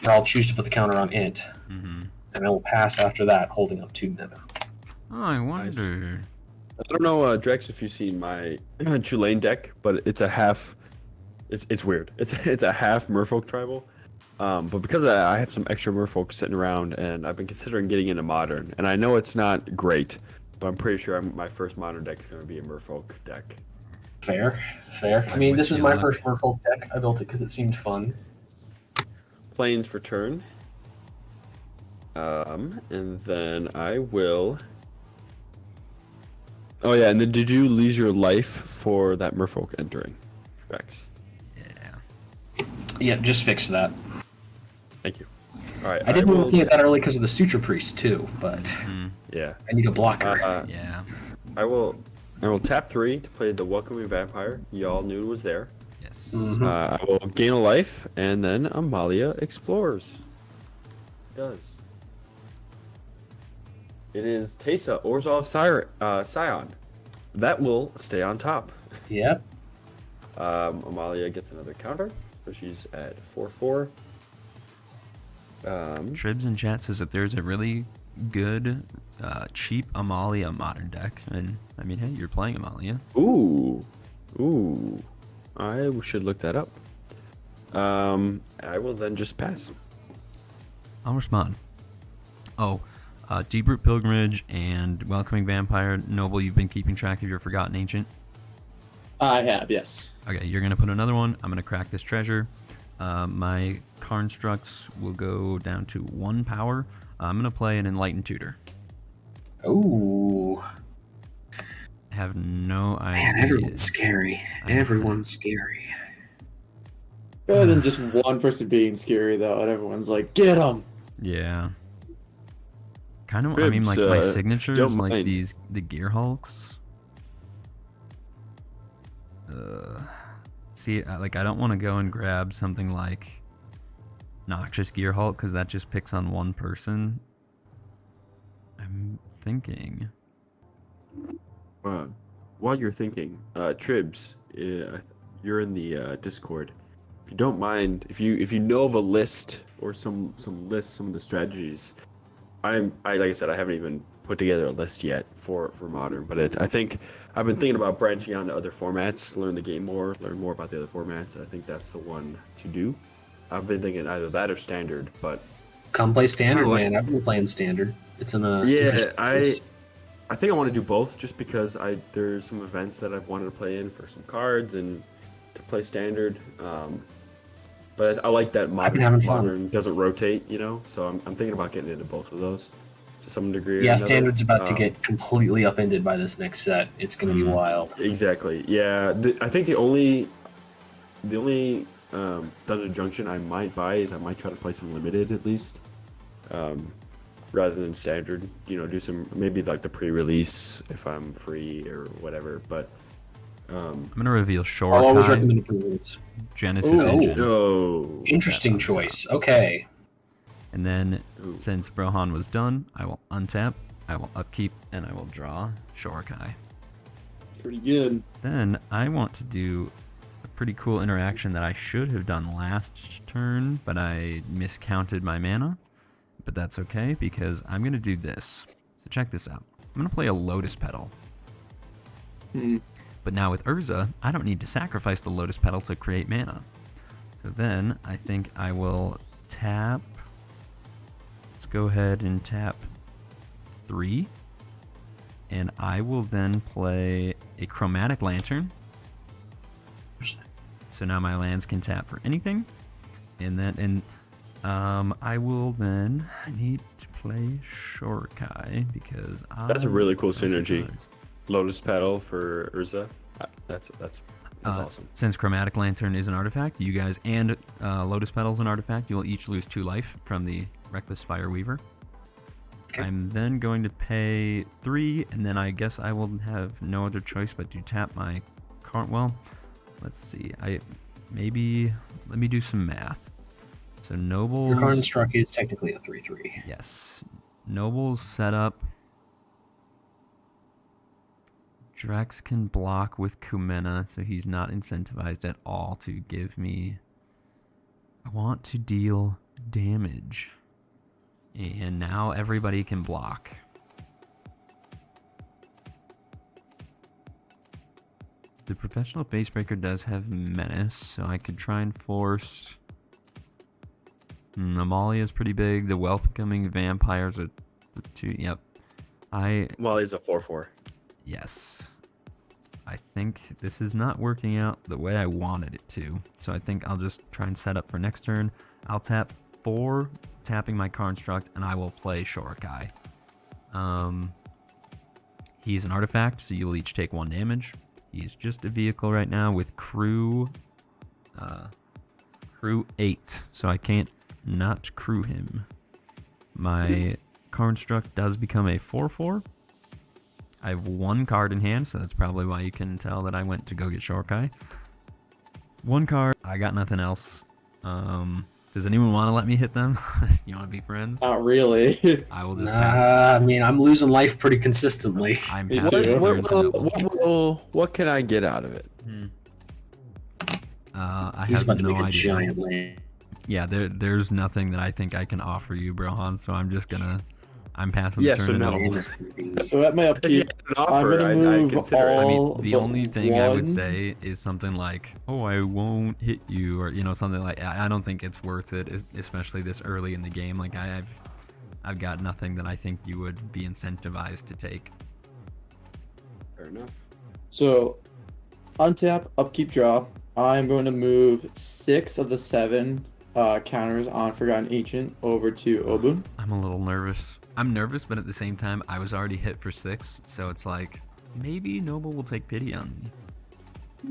C: or I'll choose to put the counter on it,
A: Mm-hmm.
C: and it will pass after that, holding up 2 mana.
A: Oh, I wonder.
B: I don't know, Drex, if you've seen my Tulane deck, but it's a half. It's weird. It's a half Merfolk tribal. But because of that, I have some extra Merfolk sitting around, and I've been considering getting into Modern. And I know it's not great, but I'm pretty sure my first Modern deck is going to be a Merfolk deck.
C: Fair. I mean, this is my first Merfolk deck. I built it because it seemed fun.
B: Plains for turn. And then I will. Oh yeah, and then did you lose your life for that Merfolk entering, Drex?
A: Yeah.
C: Yeah, just fix that.
B: Thank you. All right.
C: I didn't
B: will-
C: want to get that early because of the Suture Priest too, but
B: Yeah.
C: I need a blocker.
A: Yeah.
B: I will tap 3 to play the Welcoming Vampire. Y'all knew it was there.
A: Yes.
C: Mhm.
B: I will gain a life, and then Amalia explores. It does. It is Teysa, Orzhov Scion. That will stay on top.
C: Yep.
B: Amalia gets another counter, so she's at 4/4.
A: Tribs in chat says that there's a really good, cheap Amalia modern deck, and I mean, hey, you're playing Amalia.
B: Ooh. I should look that up. I will then just pass.
A: I'll respond. Oh, Deeproot Pilgrimage and Welcoming Vampire. Noble, you've been keeping track of your Forgotten Ancient.
D: I have, yes.
A: Okay, you're gonna put another one. I'm gonna crack this treasure. My constructs will go down to 1 power. I'm gonna play an Enlightened Tutor.
C: Ooh.
A: I have no idea.
C: Man, everyone's scary. Everyone's scary.
D: Better than just one person being scary, though, and everyone's like, get him!
A: Yeah. Kind of. I mean, like my
B: Tribs,
A: signatures,
B: don't
A: like
B: mind.
A: the Gear Hulks. See, like I don't want to go and grab something like Noxious Gear Hulk because that just picks on one person. I'm thinking.
B: While you're thinking, Tribs, you're in the Discord. If you don't mind, if you know of a list or some lists, some of the strategies, like I said, I haven't even put together a list yet for Modern, but I think I've been thinking about branching out to other formats, learn the game more, learn more about the other formats. I think that's the one to do. I've been thinking either that or Standard, but
C: Come play standard,
B: like-
C: man. I've been playing standard. It's in a
B: Yeah, I think I want to do both just because there's some events that I've wanted to play in for some cards and to play standard. But I like that
C: been having fun.
B: modern doesn't rotate, So I'm thinking about getting into both of those to some degree. or
C: Yeah,
B: another.
C: standard's about to get completely upended by this next set. It's going to be wild.
B: Exactly. Yeah, I think the only Dungeon Junction I might buy is I might try to play some limited at least, rather than standard. Do some maybe like the pre-release if I'm free or whatever. But
A: I'm gonna reveal
C: I'll always
A: Shorekai,
C: recommend pre-release.
A: Genesis
C: Ooh.
A: Engine.
B: oh,
C: Interesting choice. Okay.
A: And then,
B: Ooh.
A: since Brohan was done, I will untap, I will upkeep, and I will draw Shorekai.
D: Pretty good.
A: Then I want to do a pretty cool interaction that I should have done last turn, but I miscounted my mana. But that's okay, because I'm going to do this. So check this out. I'm going to play a Lotus Petal.
D: Hmm.
A: But now with Urza, I don't need to sacrifice the Lotus Petal to create mana. So then I think I will tap. Let's go ahead and tap 3. And I will then play a Chromatic Lantern. So now my lands can tap for anything. And I will then need to play Shorekai because
B: That's a really cool
A: those are
B: synergy.
A: good.
B: Lotus Petal for Urza. That's awesome.
A: Since Chromatic Lantern is an artifact, you guys and Lotus Petal is an artifact, you'll each lose 2 life from the Reckless Fire Weaver.
C: Okay.
A: I'm then going to pay 3, and then I guess I will have no other choice but to tap my card. Well, let's see. Let me do some math. So
C: Your
A: Nobles.
C: construct is technically a 3/3.
A: Yes. Nobles set up. Drex can block with Kumena, so he's not incentivized at all to give me... I want to deal damage. And now everybody can block. The Professional Facebreaker does have Menace, so I could try and force... Amalia is pretty big. The Welcoming Vampires are 2. Yep.
B: Well, he's a 4/4.
A: Yes. I think this is not working out the way I wanted it to. So I think I'll just try and set up for next turn. I'll tap 4, tapping my construct, and I will play Shorekai. He's an artifact, so you'll each take 1 damage. He's just a vehicle right now with crew 8, so I can't not crew him. My construct does become a 4/4. I have 1 card in hand, so that's probably why you can tell that I went to go get Shorekai. 1 card. I got nothing else. Does anyone want to let me hit them? You want to be friends?
D: Not really.
A: I will just pass.
C: I mean, I'm losing life pretty consistently.
A: I'm
D: Me
A: passing
D: too.
A: turn to Noble.
B: What can I get out of it?
A: I
C: He's
A: have
C: about to
A: no
C: make a
A: idea.
C: giant land.
A: Yeah, there's nothing that I think I can offer you, Brohan, so I'm passing
B: Yeah,
A: the
B: so
A: turn to
B: no.
A: Noble.
D: So at my
B: If you
D: upkeep,
B: had an
D: I'm
B: offer,
D: gonna
B: I'd
D: move
B: consider it.
A: I
D: all
A: mean, the
D: but
A: only thing I would
D: one.
A: say is something like, "Oh, I won't hit you," or something like. I don't think it's worth it, especially this early in the game. Like I've got nothing that I think you would be incentivized to take.
B: Fair enough.
D: So, untap, upkeep, draw. I'm going to move 6 of the 7 counters on Forgotten Ancient over to Obuun.
A: I'm a little nervous. I'm nervous, but at the same time, I was already hit for 6, so it's like maybe Noble will take pity on me.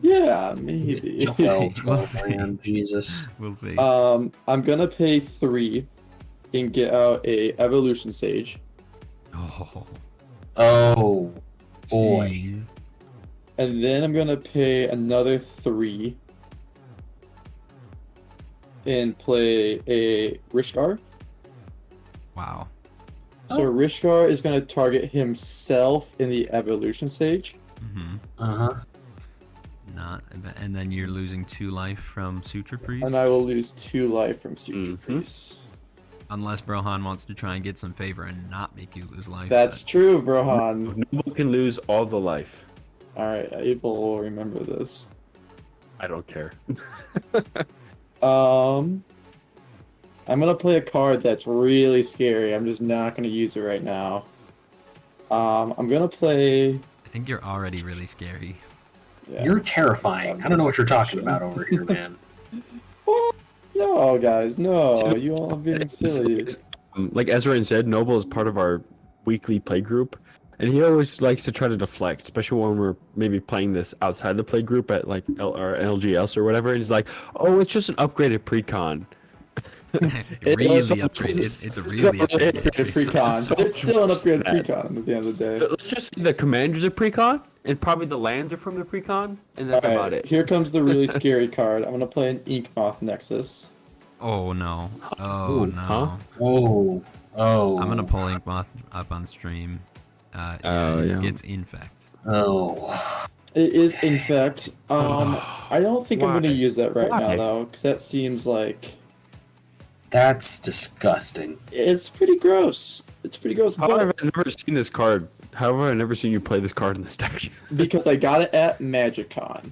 D: Yeah, maybe.
C: 12,
A: We'll see.
C: man, Jesus.
A: We'll see.
D: I'm gonna pay 3 and get out a Evolution Sage,
A: Oh,
C: Oh, boy.
A: jeez.
D: and then I'm gonna pay another 3 and play a Rishkar.
A: Wow.
D: So Rishkar is gonna target himself in the Evolution Stage.
A: Mm-hmm.
C: Uh-huh.
A: And then you're losing 2 life from Suture Priest.
D: And I will lose 2 life from Suture
B: Mhm.
D: Priest.
A: Unless Brohan wants to try and get some favor and not make you lose life.
D: That's true, Brohan.
B: Noble can lose all the life.
D: Alright, Abel will remember this.
B: I don't care.
D: I'm gonna play a card that's really scary. I'm just not gonna use it right now. I'm gonna play.
A: I think you're already really scary.
D: Yeah.
C: You're terrifying. I don't know what you're talking about over here, man.
D: Oh, no, guys, no. You all have been silly.
B: Like Ezra said, Noble is part of our weekly play group, and he always likes to try to deflect, especially when we're maybe playing this outside the play group at like or LGS or whatever. And he's like, "Oh, it's just an upgraded precon."
A: Really
B: so
A: upgraded.
B: much-
A: It's a really upgraded.
D: Precon,
B: so
D: but it's still an
B: much
D: upgraded
B: that.
D: precon at the end of the day.
B: Let's just say the commanders are precon, and probably the lands are from the precon, and that's
D: All
B: about
D: right,
B: it.
D: here comes the really scary card. I'm gonna play an Ink Moth Nexus.
A: Oh no. Oh
B: Ooh,
A: no.
B: huh?
C: Oh.
A: I'm gonna pull Inkmoth up on stream.
B: Yeah.
A: It's infect.
C: Oh.
D: It is infect. I don't think I'm
B: Why?
D: gonna use that right now
B: Why?
D: though, because that seems like
C: That's disgusting.
D: it's pretty gross. It's pretty gross,
B: How have
D: but
B: I never seen this card? How have I never seen you play this card in this deck?
D: because I got it at MagicCon.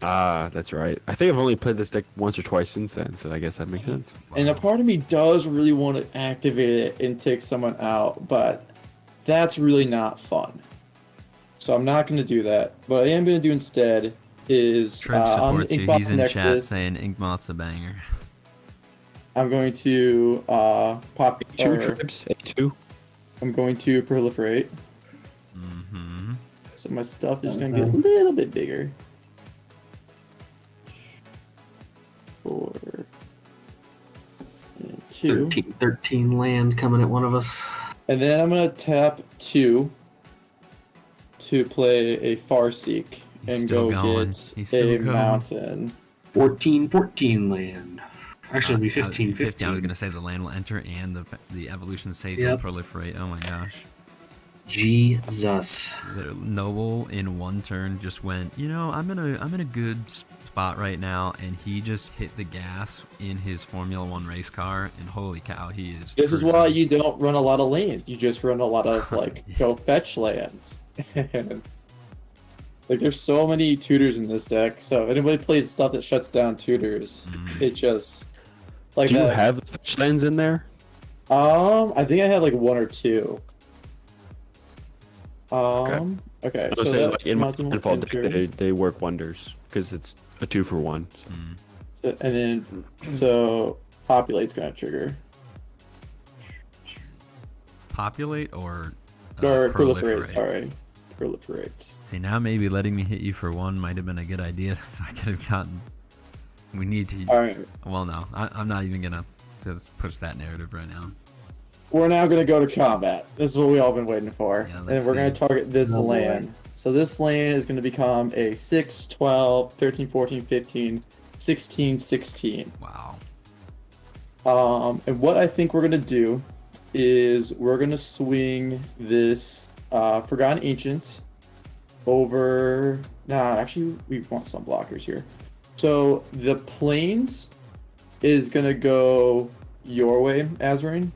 B: Ah, that's right. I think I've only played this deck once or twice since then, so I guess that makes sense.
D: And a part of me does really want to activate it and take someone out, but that's really not fun. So I'm not going to do that. What I am going to do instead is
A: Trip
D: on
A: supports you.
D: Inkmoth
A: He's in chat
D: Nexus,
A: saying Inkmoth's a banger.
D: I'm going to pop.
B: Two
D: Or,
B: trips, A2.
D: I'm going to proliferate.
A: Mm-hmm.
D: So my stuff is going to get a little bit bigger. 4 and 2.
C: 13 land coming at one of us.
D: And then I'm going to tap 2 to play a Farseek
A: He's
D: and
A: still
D: go
A: going.
D: get
A: He's still
D: a
A: going.
D: mountain.
C: 14 land. Actually, it'll be 15.
A: I was gonna say the land will enter and the evolution stage
C: Yep.
A: will proliferate. Oh my gosh.
C: Jesus.
A: The Noble in one turn just went, I'm in a good spot right now, and he just hit the gas in his Formula One race car, and holy cow, he is.
D: This is
A: cruising.
D: why you don't run a lot of land. You just run a lot of go fetch lands. Like there's so many tutors in this deck. So if anybody plays stuff that shuts down tutors, it just like
B: Do you
D: that.
B: have fetch lands in there?
D: I think I have like 1 or 2. Okay.
B: I was
D: So
B: saying,
D: that
B: like, in my
D: mountain will
B: handful deck,
D: enter.
B: they work wonders because it's a 2-for-1. So.
D: And then so populate's gonna trigger.
A: Populate or
D: Proliferate, sorry. Proliferate.
A: See, now maybe letting me hit you for 1 might have been a good idea, so I could have gotten. We need to.
D: Alright.
A: Well, no, I'm not even gonna just push that narrative right now.
D: We're now gonna go to combat. This is what we all been waiting for.
A: Yeah,
D: And
A: let's
D: we're gonna
A: see.
D: target this
C: Oh, boy.
D: land. So this land is gonna become a 6, 12, 13, 14, 15, 16, 16.
A: Wow.
D: And what I think we're gonna do is we're gonna swing this Forgotten Ancient over. Nah, actually, we want some blockers here. So the plains is gonna go your way, Azrain,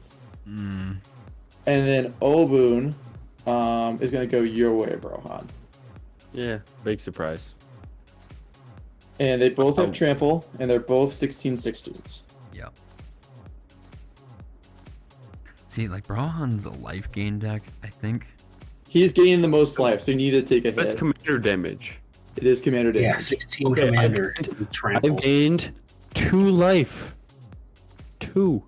A: Mm.
D: and then Obuun is gonna go your way, Brohan.
B: Yeah, big surprise.
D: And they both have
B: Oh.
D: trample, and they're both 16/16s.
A: Yep. See, like Brahan's a life gain deck, I think.
D: He's gaining the most life, so you need to take a
B: That's
D: hit.
B: commander damage.
D: It is commander damage.
C: Yeah, 16
B: Okay,
C: commander.
B: I've
C: Trample.
B: gained 2 life. 2.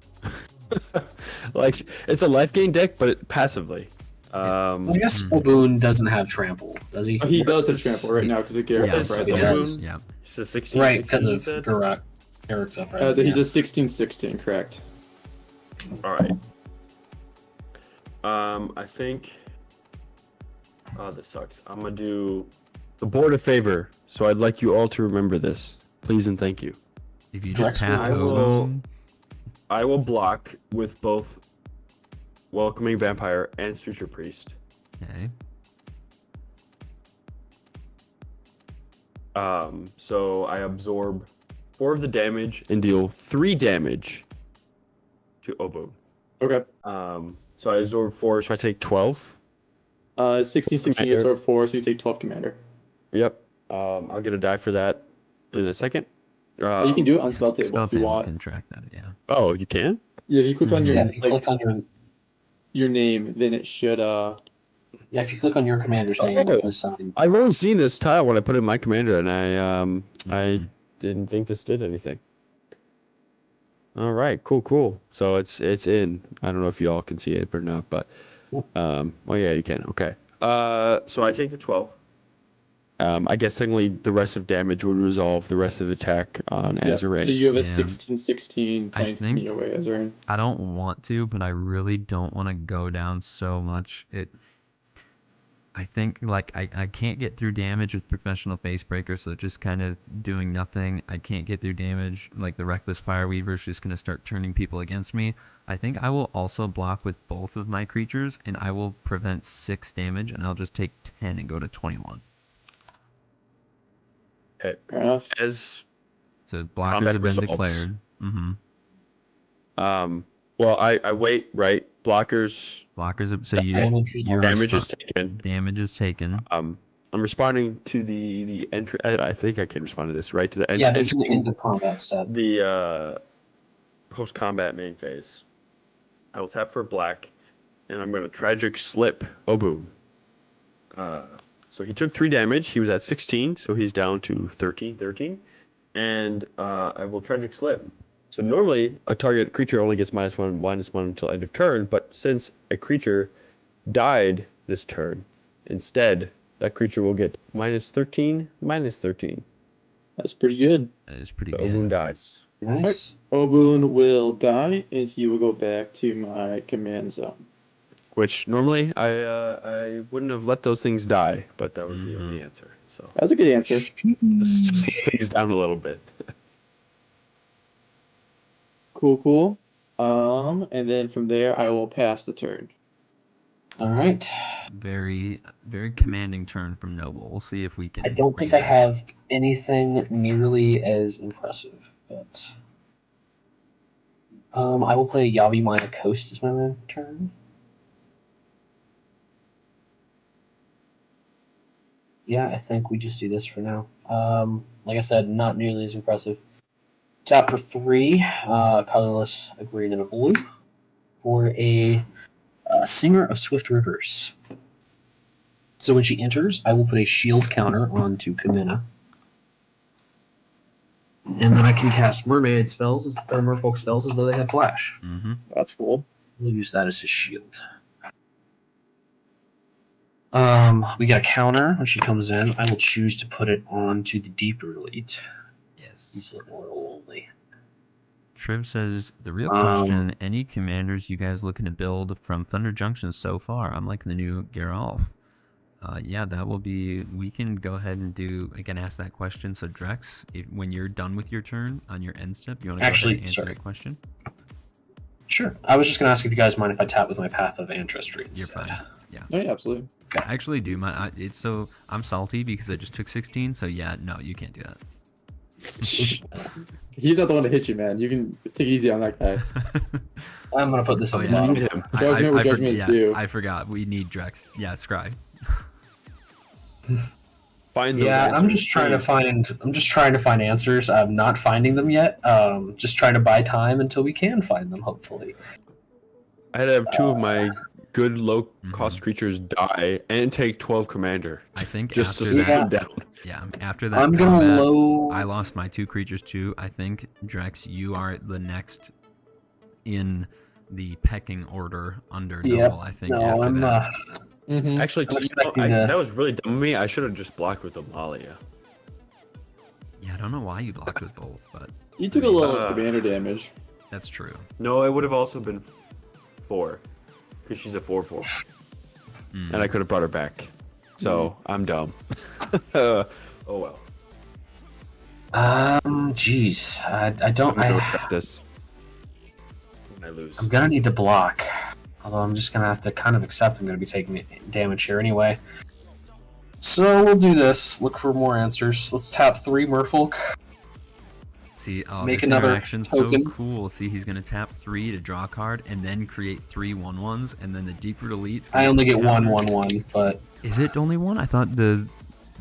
B: Like, it's a life gain deck, but passively.
C: I guess Obuun doesn't have trample, does he?
D: Oh, he does have trample right now because of Garrett's
A: Yes,
D: uprising.
A: he does.
C: Yeah.
A: Yep.
B: He's a 16.
C: Right, because
B: 16
C: of
B: then?
C: Eric's up right.
D: So he's a 16/16, correct?
B: All right. I think. Oh, this sucks. I'm gonna do the board a favor, so I'd like you all to remember this, please and thank you.
A: If you just
C: Drexel,
A: tap
B: I will-
A: Obuun,
B: I will block with both Welcoming Vampire and Future Priest.
A: okay.
B: So I absorb 4 of the damage and deal 3 damage to Obuun.
D: Okay.
B: So I absorb 4, so I take 12.
D: 16/16
B: Commander.
D: is our 4, so you take 12 commander.
B: Yep. I'll get a die for that in a second.
D: You can do it on spell table
A: Spell
D: if you
A: table
D: want.
A: can track that, yeah.
B: Oh, you can?
D: Yeah, if you click on your
C: Yeah, if you click on
D: your name, then it should
C: if you click on your commander's name,
B: Okay.
C: it'll assign.
B: I've only seen this tile when I put in my commander, and I didn't think this did anything. All right, cool. So it's in. I don't know if you all can see it or not, but oh yeah, you can. Okay. So I take the 12. I guess technically the rest of damage would resolve the rest of the attack on Azarain.
D: So you have a
A: Yeah.
D: 16/16
A: I
D: planes
A: think-
D: in your way, Azarain.
A: I don't want to, but I really don't want to go down so much. I think like I can't get through damage with professional facebreaker, so just kind of doing nothing. I can't get through damage like the reckless fireweaver is just gonna start turning people against me. I think I will also block with both of my creatures, and I will prevent 6 damage, and I'll just take 10 and go to 21.
B: Okay.
D: Fair enough.
B: As
A: So blockers
B: Combat
A: have been
B: resolves.
A: declared.
B: well, I wait, right? Blockers,
A: Blockers have, so
C: Damage is
A: your
B: damage is
A: respo-
B: taken.
A: damage is taken.
B: I'm responding to the entry. I think I can respond to this, right? To the
C: Yeah, there's an end of combat step.
B: the post combat main phase. I will tap for black, and I'm going to tragic slip Obuun. So he took 3 damage. He was at 16, so he's down to 13. And I will tragic slip. So normally a target creature only gets -1/-1 until end of turn, but since a creature died this turn, instead that creature will get -13.
D: That's pretty good.
A: That is pretty
B: So
A: good.
B: Obuun dies.
C: Nice.
D: Obuun will die, and he will go back to my command zone.
B: Which normally I wouldn't have let those things die, but that was the only answer. So
D: That was a good answer.
B: just slow things down a little bit.
D: Cool. And then from there, I will pass the turn.
C: All right.
A: Very, very commanding turn from Noble. We'll see if we can.
C: I don't think
A: raise
C: I
A: it.
C: have anything nearly as impressive, but I will play Yavi Minor Coast as my turn. Yeah, I think we just do this for now. Like I said, not nearly as impressive. Tap for 3, colorless, a green, and a blue for a Singer of Swift Rivers. So when she enters, I will put a shield counter onto Kumena. And then I can cast mermaid spells or merfolk spells as though they have flash.
A: Mm-hmm.
D: That's cool.
C: We'll use that as a shield. We got a counter when she comes in. I will choose to put it onto the Deeper Elite.
A: Yes.
C: Decent royal only.
A: Triv says the real question: any commanders you guys looking to build from Thunder Junction so far? I'm liking the new Geralf. Yeah, that will be. We can go ahead and ask that question. So Drex, when you're done with your turn on your end step, you want to go ahead and answer that question?
C: Sure. I was just going to ask if you guys mind if I tap with my Path of Ancestry instead.
A: You're fine. Yeah.
D: Oh, yeah, absolutely.
A: I actually do mind. I'm salty because I just took 16. So yeah, no, you can't do that.
D: He's not the one to hit you, man. You can take it easy on that guy.
C: I'm going to put this on the
B: You
C: bottom.
B: need him.
D: Judgment where judgment is due.
A: I forgot. We need Drex. Yeah, Scry.
B: Find those
C: Yeah,
B: answers,
C: I'm just trying to find answers. I'm not finding them yet. Just trying to buy time until we can find them, hopefully.
B: I had to have 2 of my good low-cost creatures die and take 12 commander.
A: I think
B: just to
A: after
B: slow
A: that,
B: them down.
A: Yeah, after that
C: I'm going to
A: combat,
C: low...
A: I lost my 2 creatures too. I think, Drex, you are the next in the pecking order under Noble, I think,
C: No,
A: after
C: I'm
A: that.
B: Actually,
C: I'm expecting to-
B: that was really dumb of me. I should have just blocked with Amalia.
A: Yeah, I don't know why you blocked with both, but
D: You took a little less commander damage.
A: that's true.
B: No, it would have also been 4. Because she's a 4/4. And I could have brought her back. So, I'm dumb. Oh well.
C: Jeez. I don't...
B: I'm gonna regret this. When I lose.
C: I'm gonna need to block. Although I'm just gonna have to kind of accept I'm gonna be taking damage here anyway. So we'll do this. Look for more answers. Let's tap 3 Merfolk.
A: See,
C: Make
A: this
C: another
A: interaction's
C: token.
A: so cool. See, he's gonna tap 3 to draw a card, and then create 3 1/1s, and then the deeper elites.
C: I only get 1/1/1, but
A: Is it only one? I thought the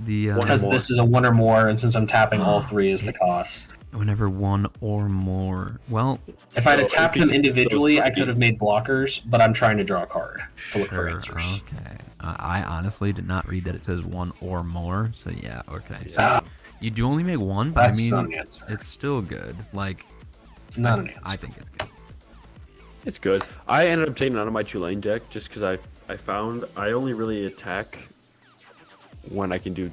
A: The
C: Because
B: more.
C: this is a 1 or more, and since I'm tapping all 3 is the cost.
A: whenever 1 or more. Well,
C: If I had
B: So
C: tapped
B: if you
C: them
B: took
C: individually,
B: those
C: I could have made blockers, but I'm trying to draw a card to look for
A: sure.
C: answers.
A: Okay. I honestly did not read that it says 1 or more. So yeah. Okay. So
C: Ah,
A: you do only make 1, but
C: that's
A: I
C: not
A: mean,
C: an answer.
A: it's still good. Like,
C: It's not an
A: I
C: answer.
A: think it's good.
B: It's good. I ended up taking it out of my Tulane deck just because I found I only really attack when I can do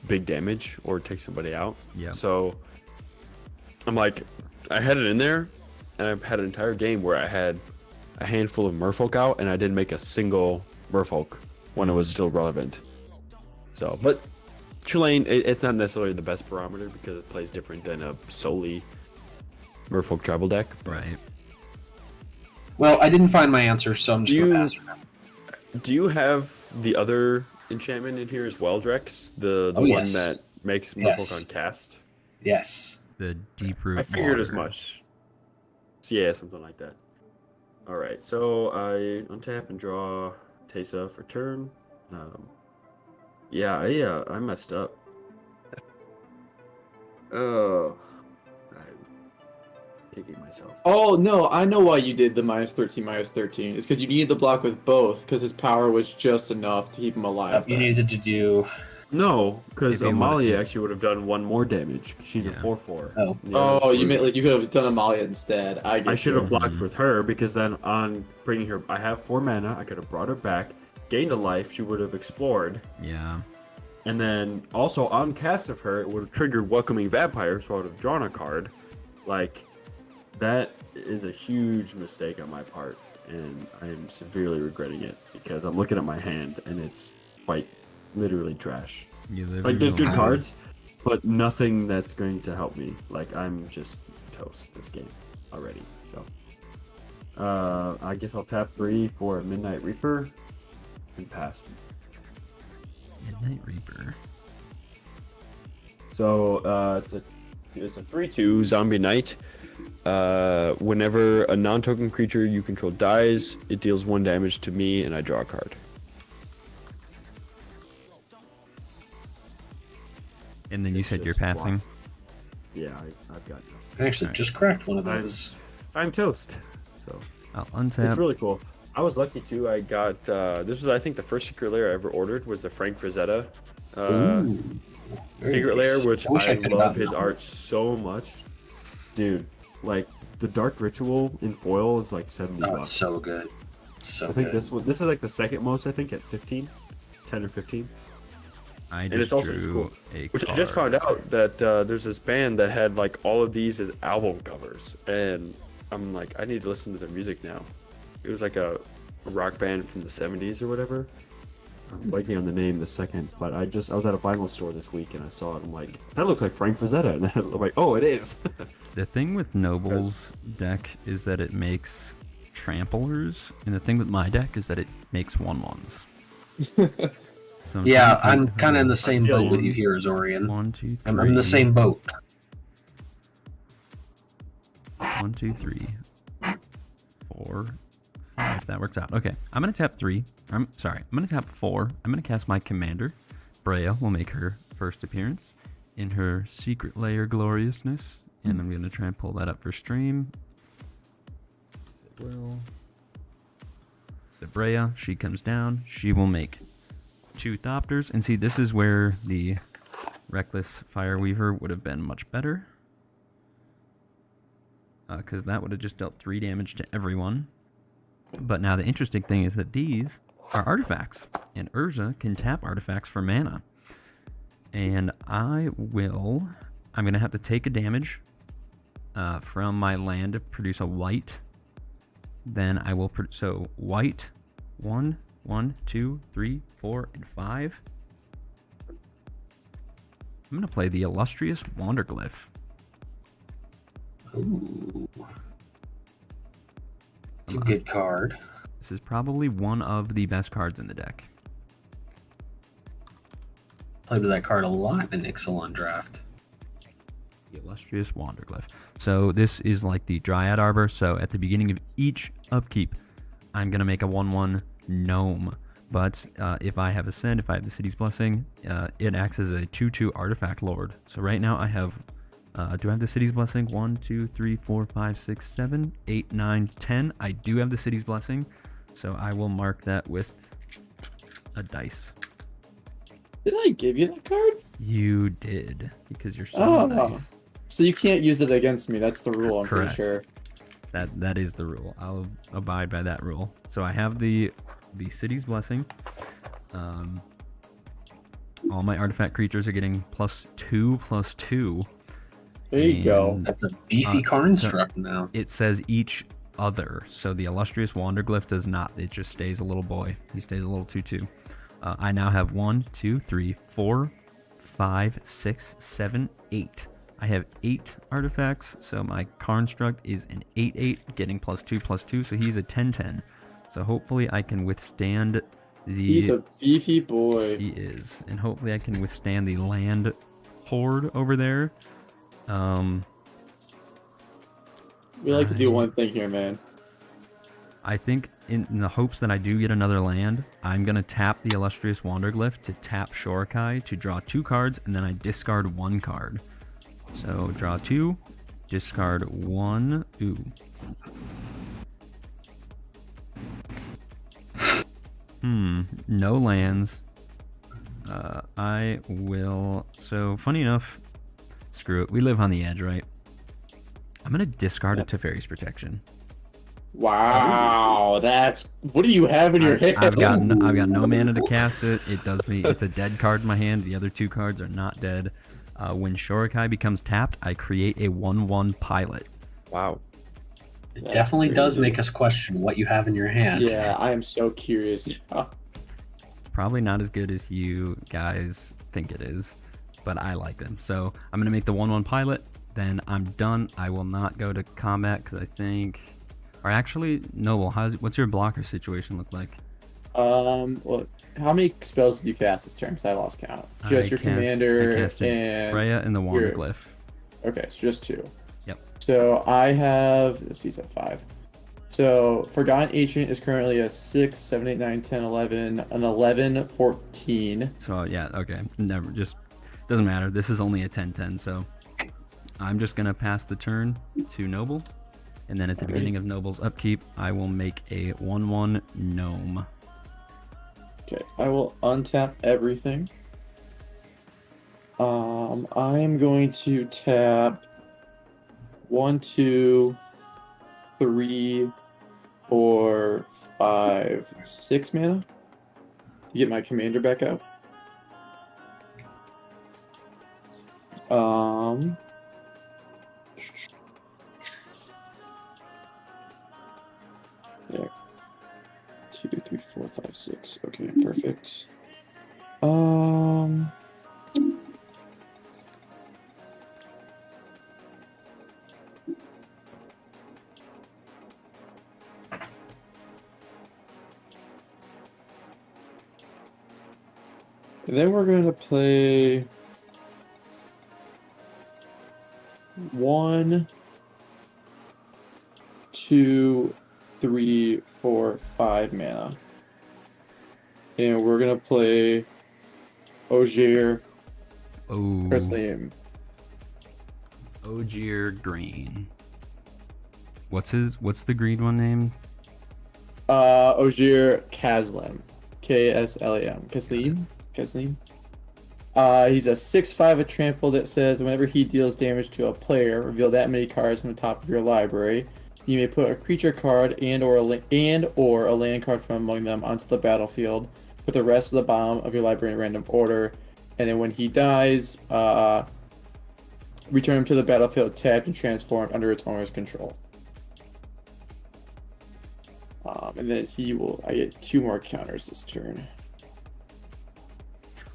B: big damage or take somebody out.
A: Yeah.
B: So I'm like, I had it in there, and I've had an entire game where I had a handful of Merfolk out, and I didn't make a single Merfolk when it was still relevant. So, but Tulane, it's not necessarily the best barometer because it plays different than a solely Merfolk tribal deck.
A: Right.
C: Well, I didn't find my answer, so I'm just going to pass for now.
B: Do you have the other enchantment in here as well, Drex? The
C: Oh,
B: one
C: yes.
B: that makes Merfolk
C: Yes.
B: on cast?
C: Yes.
A: The deep root.
B: I figured as
A: water.
B: much. Yeah, something like that. All right, so I untap and draw Teysa for turn. Yeah, I messed up. Oh, I'm kicking myself.
D: Oh no, I know why you did the -13. It's because you needed the block with both, because his power was just enough to keep him alive.
C: You needed to do.
B: No, because
A: Maybe
B: Amalia
A: what-
B: actually would have done 1 more damage. She's a
A: Yeah.
B: 4/4.
C: Oh.
B: The
D: Oh,
B: other's
D: you
B: root.
D: meant like you could have done Amalia instead. I get
B: I should have
D: you.
B: blocked with her because then on bringing her, I have 4 mana. I could have brought her back, gained a life. She would have explored,
A: Yeah.
B: and then also on cast of her, it would have triggered Welcoming Vampire, so I would have drawn a card. Like, that is a huge mistake on my part, and I am severely regretting it because I'm looking at my hand and it's quite literally trash.
A: You live
B: Like,
A: and
B: there's
A: you
B: good
A: learn.
B: cards, but nothing that's going to help me. Like, I'm just toast this game already. So, I guess I'll tap 3 for a Midnight Reaper and pass.
A: Midnight Reaper.
B: So, it's a 3/2 Zombie Knight. Whenever a non-token creature you control dies, it deals 1 damage to me, and I draw a card.
A: And then you
B: It's
A: said you're
B: just
A: passing.
B: Yeah, I've got.
C: I actually just cracked one of those.
B: I'm toast. So.
A: I'll untap.
B: It's really cool. I was lucky too. I got this was I think the first secret layer I ever ordered was the Frank Frazetta
C: Ooh. Very
B: secret
C: nice.
B: layer, which
C: wish
B: I
C: could've
B: love
C: gotten
B: his
C: that.
B: art so much, dude. Like the Dark Ritual in foil is like 70
C: Oh,
B: bucks.
C: it's so good. It's so
B: I think
C: good.
B: this is like the second most. I think at 15, 10 or 15.
A: I
B: it's
A: just
B: also just
A: drew
B: cool.
A: a
B: Which
A: card.
B: I just found out that there's this band that had like all of these as album covers, and I'm like, I need to listen to their music now. It was like a rock band from the 70s or whatever. I'm blanking on the name the second, but I was at a vinyl store this week and I saw it. I'm like, that looks like Frank Frazetta, and I'm like, oh, it is.
A: The thing with Noble's deck is that it makes tramplers, and the thing with my deck is that it makes 1/1s. So
C: Yeah,
A: trying
C: I'm
A: to think,
C: kind of in the same
B: feel
C: boat with
B: you.
C: you here, Zorian.
A: 1, 2, 3.
C: I'm in the same boat.
A: 1, 2, 3, 4, 5. That works out. Okay, I'm gonna tap 3. I'm gonna tap 4. I'm gonna cast my commander. Breya will make her first appearance in her secret layer gloriousness, and I'm gonna try and pull that up for stream. It will. The Breya, she comes down. She will make 2 Thopters, and see, this is where the Reckless Fireweaver would have been much better. Because that would have just dealt 3 damage to everyone. But now the interesting thing is that these are artifacts, and Urza can tap artifacts for mana. And I'm going to have to take a damage from my land to produce a white. Then I will, so white, 1, 1, 2, 3, 4, and 5. I'm going to play the Illustrious Wanderglyph.
C: Ooh. It's a good card.
A: This is probably one of the best cards in the deck.
C: Played with that card a lot in Ixalan draft.
A: The Illustrious Wanderglyph. So this is like the Dryad Arbor. So at the beginning of each upkeep, I'm going to make a 1/1 gnome But if I have Ascend, if I have the City's Blessing, it acts as a 2/2 artifact lord. So right now I have, do I have the City's Blessing? 1, 2, 3, 4, 5, 6, 7, 8, 9, 10. I do have the City's Blessing, so I will mark that with a dice.
D: Did I give you that card?
A: You did, because you're so nice.
D: So you can't use it against me. That's the rule, I'm
A: Correct.
D: pretty sure.
A: That is the rule. I'll abide by that rule. So I have the City's Blessing. All my artifact creatures are getting +2/+2.
D: There you go.
C: That's a beefy construct now.
A: It says each other. So the Illustrious Wanderglyph does not. It just stays a little boy. He stays a little 2/2. I now have 1, 2, 3, 4, 5, 6, 7, 8. I have 8 artifacts, so my construct is an 8/8, getting +2/+2, so he's a 10/10. So hopefully I can withstand the...
D: He's a beefy boy.
A: He is. And hopefully I can withstand the land horde over there.
D: We like to do one thing here, man.
A: I think in the hopes that I do get another land, I'm going to tap the Illustrious Wanderglyph to tap Shorakai to draw 2 cards, and then I discard 1 card. So draw 2, discard 1. Ooh. No lands. I will... So, funny enough, screw it. We live on the edge, right? I'm going to discard it to Fairy's Protection.
D: Wow, that's... What do you have in your hand?
A: I've got no mana to cast it. It does me... It's a dead card in my hand. The other 2 cards are not dead. When Shorakai becomes tapped, I create a 1/1 pilot.
B: Wow.
C: It definitely does make us question what you have in your hands.
D: Yeah, I am so curious.
A: Probably not as good as you guys think it is, but I like them. So I'm going to make the 1/1 pilot, then I'm done. I will not go to combat because I think... Or actually, Noble, what's your blocker situation look like?
D: Well, how many spells did you cast this turn? Because I lost count. Just your commander
A: I casted
D: and...
A: Breya and the Wanderglyph.
D: Okay, so just 2.
A: Yep.
D: So I have... Let's see, so 5. So Forgotten Ancient is currently a 6, 7, 8, 9, 10, 11, an 11, 14.
A: So yeah, okay. Never, just doesn't matter. This is only a 10/10, so I'm just gonna pass the turn to Noble, and then at the beginning of Noble's upkeep, I will make a 1/1 gnome.
D: Okay, I will untap everything. I'm going to tap 1, 2, 3, 4, 5, 6 mana to get my commander back out. There. 2, 3, 4, 5, 6. Okay, perfect. And then we're going to play 1, 2, 3, 4, 5 mana. And we're going to play Ogier.
A: Oh.
D: First name.
A: Ogier Green. What's the green one name?
D: Ogier Kaslim. K-S-L-A-M. Kaslim? He's a 6/5 a trample that says whenever he deals damage to a player, reveal that many cards from the top of your library. You may put a creature card and or a land card from among them onto the battlefield. Put the rest of the bottom of your library in random order, and then when he dies, return him to the battlefield tapped and transformed under its owner's control. And then I get 2 more counters this turn.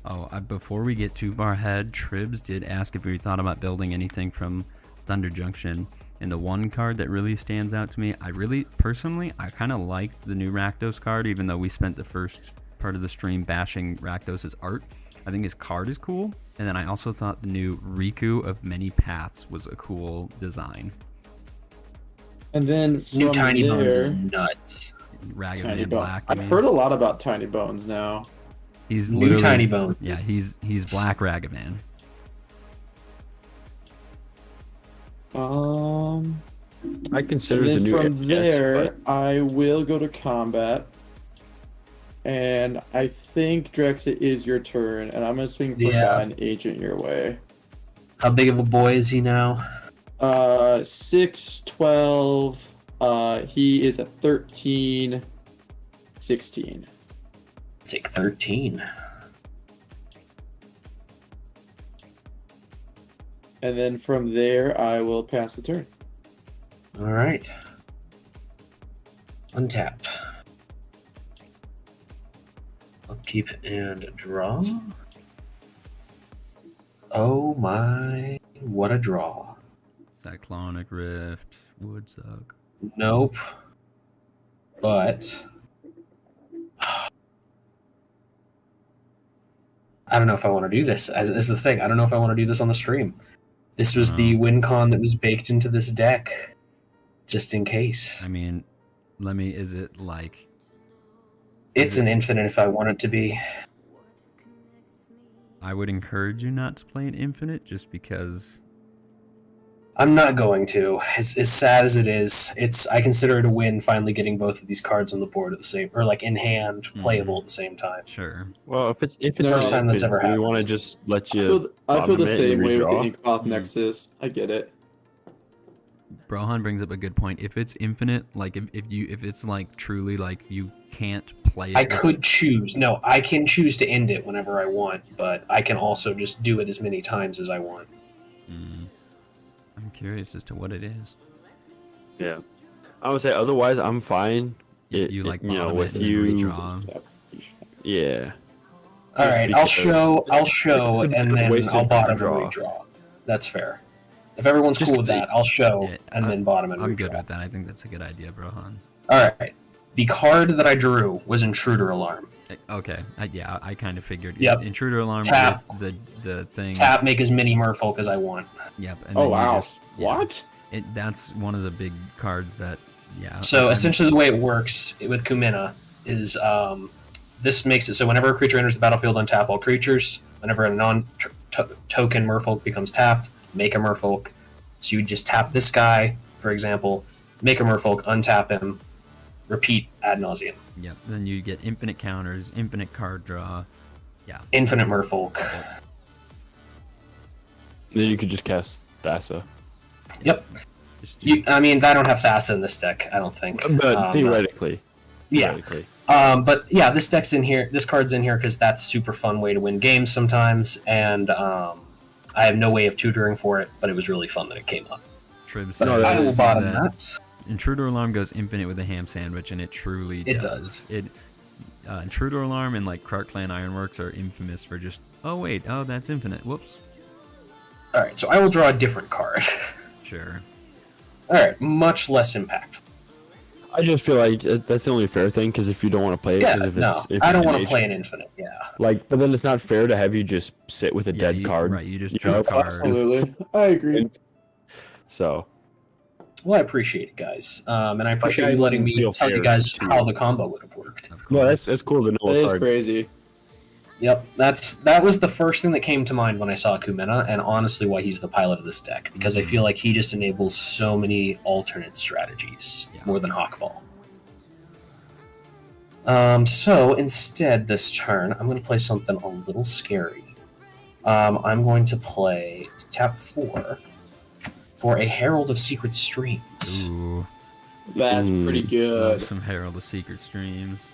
A: Oh, before we get too far ahead, Tribs did ask if we thought about building anything from Thunder Junction. And the one card that really stands out to me, I kind of liked the new Rakdos card, even though we spent the first part of the stream bashing Rakdos' art. I think his card is cool. And then I also thought the new Riku of Many Paths was a cool design.
D: And then
C: New
D: from
C: Tiny Bones
D: there,
C: is nuts.
D: Tiny
A: Ragavan
D: Bone.
A: Black. I
D: I've
A: mean.
D: heard a lot about Tiny Bones now.
A: He's
C: New
A: literally
C: Tiny Bones.
A: Yeah, he's Black Ragavan.
B: I consider
D: And
B: the
D: then
B: new
D: from there,
B: Jets,
D: I will go to combat. And I think, Drex, it is your turn, and I'm going to swing for
C: Yeah.
D: an agent your way.
C: How big of a boy is he now?
D: 6'12". He is a 13, 16.
C: Take 13.
D: And then from there, I will pass the turn.
C: All right. Untap. Upkeep and draw. Oh my, what a draw.
A: Cyclonic Rift, Woodsuck.
C: Nope. But I don't know if I want to do this. As the thing, I don't know if I want to do this on the stream. This was the win con that was baked into this deck, just in case.
A: I mean, is it like...
C: It's an infinite if I want it to be.
A: I would encourage you not to play an infinite, just because...
C: I'm not going to. As sad as it is, I consider it a win finally getting both of these cards on the board at the same, or like in hand, playable at the same time.
A: Sure.
B: Well, if it's
C: First time that's ever
B: we
C: happened.
B: want to just let you.
D: I feel the
B: bottom it
D: same
B: and
D: way with
B: redraw.
D: the Inkmoth Nexus. I get it.
A: Brohan brings up a good point. If it's infinite, like if it's like truly like you can't play it.
C: I could choose. No, I can choose to end it whenever I want, but I can also just do it as many times as I want.
A: I'm curious as to what it is.
B: Yeah, I would say otherwise I'm fine.
A: You like
B: you know
A: bottom
B: with
A: it and
B: you.
A: redraw.
B: Yeah.
C: All
B: Just
C: right,
B: because
C: I'll show,
B: it's a
C: and then
B: wasted
C: I'll bottom and
B: redraw.
C: redraw. That's fair. If everyone's
B: Just
C: cool with
B: 'cause
C: that, I'll show,
A: Yeah,
C: and then bottom and
A: I'm
C: redraw.
A: good with that. I think that's a good idea, Brohan.
C: All right. The card that I drew was Intruder Alarm.
A: Okay. I kind of figured.
C: Yep.
A: Intruder Alarm
C: Tap.
A: with the thing.
C: Tap, make as many merfolk as I want.
A: Yep. And
D: Oh,
A: then you
D: wow.
A: just- yeah.
D: What?
A: That's one of the big cards that. Yeah.
C: So
A: I'm-
C: essentially, the way it works with Kumena is this makes it so whenever a creature enters the battlefield, untap all creatures. Whenever a non-token merfolk becomes tapped, make a merfolk. So you just tap this guy, for example, make a merfolk, untap him, repeat ad nauseum.
A: Yep. Then you get infinite counters, infinite card draw. Yeah.
C: Infinite merfolk.
B: Then you could just cast Thassa.
C: Yep.
A: Just
C: I mean, I don't have Thassa in this deck, I don't think.
B: But theoretically.
C: Yeah.
B: Theoretically.
C: But yeah, this deck's in here. This card's in here because that's super fun way to win games sometimes, and I have no way of tutoring for it, but it was really fun that it came up.
A: Trib
C: But
A: says
C: I will bottom
A: that
C: that.
A: Intruder Alarm goes infinite with a ham sandwich, and it truly
C: It
A: does. Intruder Alarm and like Krark Clan Ironworks are infamous for just, that's infinite. Whoops.
C: All right, so I will draw a different card.
A: Sure.
C: All right, much less impactful.
B: I just feel like that's the only fair thing because if you don't want to play it,
C: Yeah,
B: 'cause if
C: no,
B: it's if
C: I don't
B: it's
C: want to
B: nature-
C: play an infinite. Yeah.
B: Like, but then it's not fair to have you just sit with a
A: Yeah,
B: dead
A: you-
B: card.
A: right, you just
B: you
A: draw
B: know?
A: a card.
D: Absolutely. I agree.
B: So
C: Well, I appreciate it, guys, and I appreciate
B: I
C: you letting me
B: feel
C: tell you
B: fair
C: guys
B: to-
C: how the combo would have worked.
A: Of
B: no,
A: course.
B: that's cool to know.
D: That
B: a
D: is
B: card.
D: crazy.
C: Yep, that was the first thing that came to mind when I saw Kumena, and honestly, why he's the pilot of this deck because I feel like he just enables so many alternate strategies
A: Yeah.
C: more than Hawkball. So instead, this turn, I'm going to play something a little scary. I'm going to play tap 4 for a Herald of Secret Streams.
A: Ooh,
D: That's pretty
A: love
D: good.
A: some Herald of Secret Streams.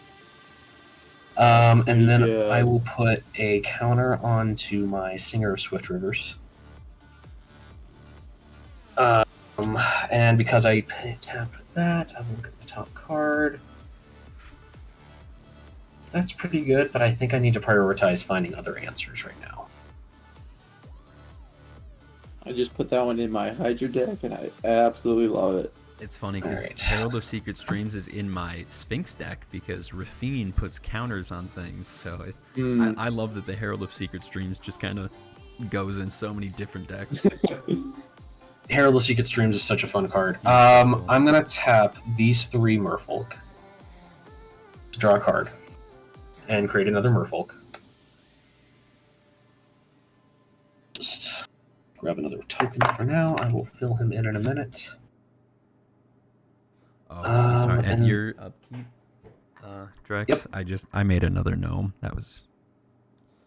C: And then
D: good.
C: I will put a counter onto my Singer of Swift Rivers. And because I tapped that, I will get the top card. That's pretty good, but I think I need to prioritize finding other answers right now.
D: I just put that one in my Hydra deck, and I absolutely love it.
A: It's funny because
C: Alright.
A: Herald of Secret Streams is in my Sphinx deck because Rafine puts counters on things. So I love that the Herald of Secret Streams just kind of goes in so many different decks.
C: Herald of Secret Streams is such a fun card.
A: Yeah, so cool.
C: I'm going to tap these 3 Merfolk. Draw a card. And create another merfolk. Just grab another token for now. I will fill him in a minute.
A: Oh, sorry. At
C: and-
A: your upkeep, Drex,
C: Yep.
A: I made another gnome. That was...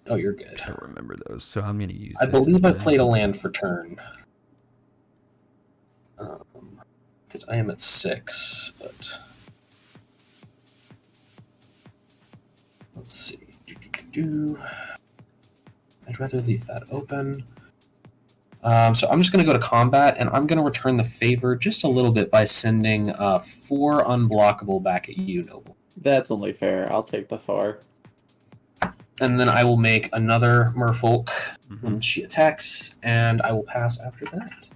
C: Oh, you're good.
A: I don't remember those, so I'm going to use
C: I
A: this
C: believe I
A: instead.
C: played a land for turn. Because I am at 6, but... Let's see. I'd rather leave that open. So I'm just going to go to combat, and I'm going to return the favor just a little bit by sending 4 unblockable back at you, Noble.
D: That's only fair. I'll take the 4.
C: And then I will make another merfolk
A: Mhm.
C: when she attacks, and I will pass after that.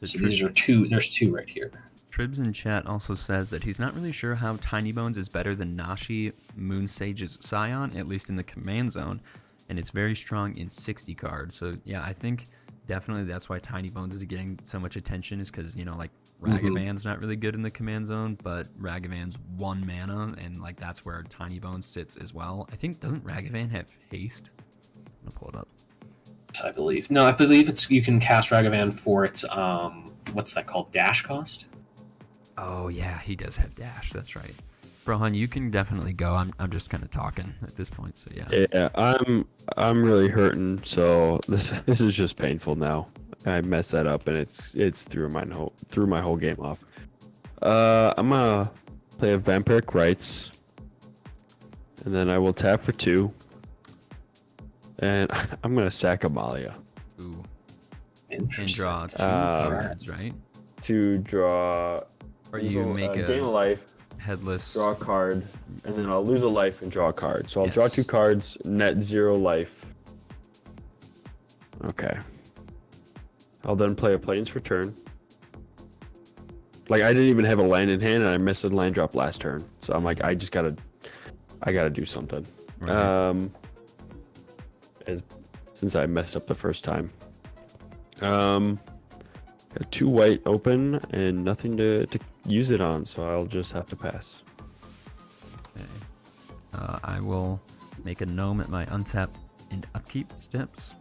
C: So these are 2. There's 2 right here.
A: Tribs in chat also says that he's not really sure how Tiny Bones is better than Nashi, Moon Sage's Scion, at least in the command zone, and it's very strong in 60 cards. So yeah, I think definitely that's why Tiny Bones is getting so much attention, is because, you know, like Ragavan's not really good in the command zone, but Ragavan's 1 mana, and like that's where Tiny Bones sits as well. I think, doesn't Ragavan have haste? I'm gonna pull it up.
C: I believe. No, I believe it's you can cast Ragavan for its what's that called? Dash cost.
A: Oh yeah, he does have dash. That's right. Brohan, you can definitely go. I'm just kind of talking at this point, so yeah.
B: Yeah, I'm really hurting, so this is just painful now. I messed that up, and it's threw my whole game off. I'm gonna play a Vampiric Rites, and then I will tap for 2, and I'm gonna sack Amalia
A: Ooh. And
C: Interesting.
A: draw 2
B: Uh,
A: cards, right?
B: to draw.
A: Or you make a
B: gain a life,
A: headless.
B: draw a card, and then I'll lose a life and draw a card. So I'll draw
A: Yes.
B: 2 cards, net 0 life. Okay. I'll then play a Plains for turn. Like, I didn't even have a land in hand, and I missed a land drop last turn. So I'm like, I gotta do something.
A: Right.
B: Since I messed up the first time. Got 2 white open and nothing to use it on, so I'll just have to pass.
A: Okay. I will make a gnome at my untap and upkeep steps.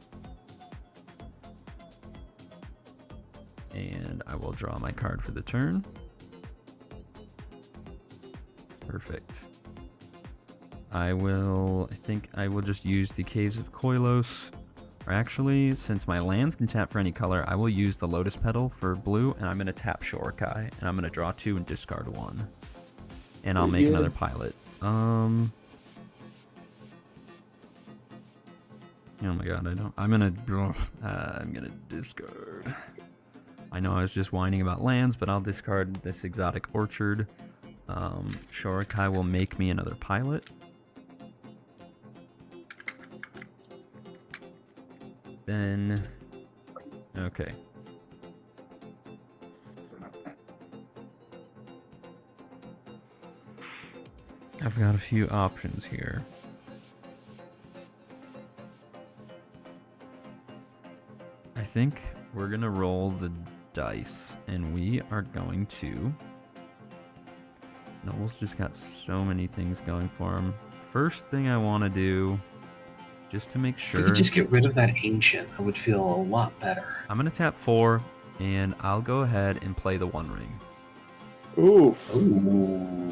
A: And I will draw my card for the turn. Perfect. I think I will just use the Caves of Koilos. Or actually, since my lands can tap for any color, I will use the Lotus Petal for blue, and I'm going to tap Shorikai, and I'm going to draw 2 and discard 1. And I'll make another pilot. Oh my god, I'm gonna discard. I know I was just whining about lands, but I'll discard this Exotic Orchard. Shorikai will make me another pilot. Then, okay. I've got a few options here. I think we're gonna roll the dice, and we are going to... Noble's just got so many things going for him. First thing I want to do, just to make
C: If
A: sure...
C: we could just get rid of that ancient, I would feel a lot better.
A: I'm gonna tap 4, and I'll go ahead and play the One Ring.
D: Oof.
C: Ooh.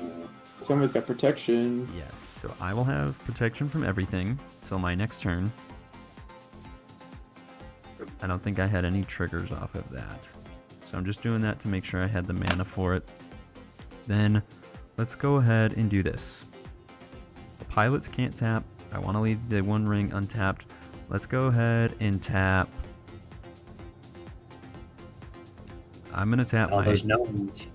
D: Somebody's got protection.
A: Yes, so I will have protection from everything till my next turn. I don't think I had any triggers off of that. So I'm just doing that to make sure I had the mana for it. Then let's go ahead and do this. The pilots can't tap. I want to leave the One Ring untapped. Let's go ahead and tap. I'm going to tap
C: All those gnomes.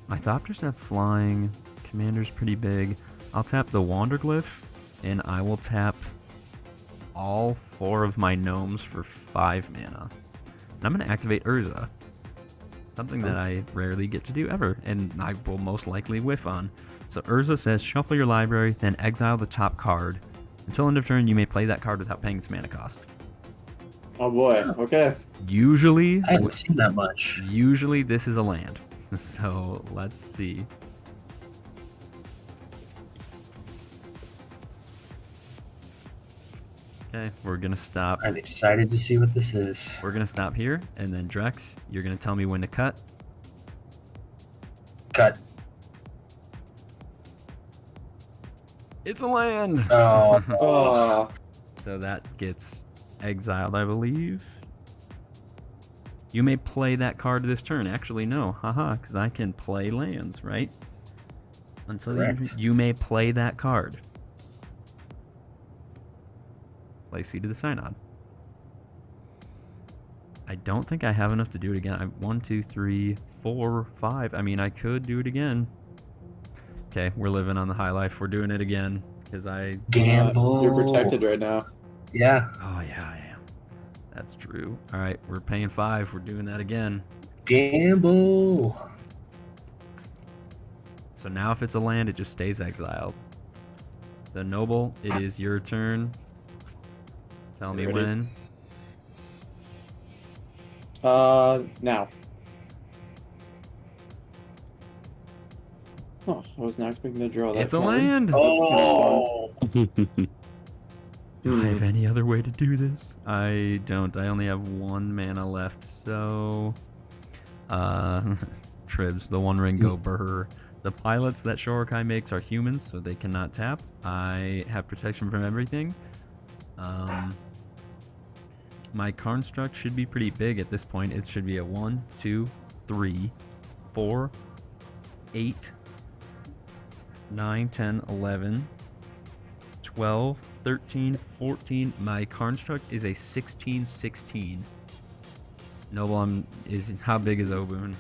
A: my Thopters have flying. Commander's pretty big. I'll tap the Wanderglyph, and I will tap all 4 of my gnomes for 5 mana. And I'm going to activate Urza. Something that I rarely get to do ever, and I will most likely whiff on. So Urza says, shuffle your library, then exile the top card. Until end of turn, you may play that card without paying its mana cost.
D: Oh boy. Okay.
A: Usually,
C: I haven't seen that much.
A: usually this is a land. So let's see. Okay, we're gonna stop.
C: I'm excited to see what this is.
A: We're gonna stop here, and then Drex, you're gonna tell me when to cut.
C: Cut.
A: It's a land.
C: Oh.
D: Oh,
A: So that gets exiled, I believe. You may play that card this turn. Actually, no. Haha, because I can play lands, right? Until
C: Correct.
A: you may play that card. Play Seed of the Synod. I don't think I have enough to do it again. 1, 2, 3, 4, 5. I mean, I could do it again. Okay, we're living on the high life. We're doing it again. Because
C: Gamble.
D: you're protected right now.
C: Yeah.
A: Oh, yeah, I am. That's true. All right, we're paying 5. We're doing that again.
C: Gamble.
A: So now if it's a land, it just stays exiled. The Noble, it is your turn. Tell me
D: Ready?
A: when.
D: Now. Oh, I was not expecting to draw that.
A: It's a
D: card.
A: land!
C: Oh.
A: Do I have any other way to do this? I don't. I only have 1 mana left, so... Tribs, the One Ring go burr. The pilots that Shorokai makes are humans, so they cannot tap. I have protection from everything. My construct should be pretty big at this point. It should be a 1, 2, 3, 4, 8, 9, 10, 11, 12, 13, 14. My construct is a 16, 16. Noble, how big is Obuun?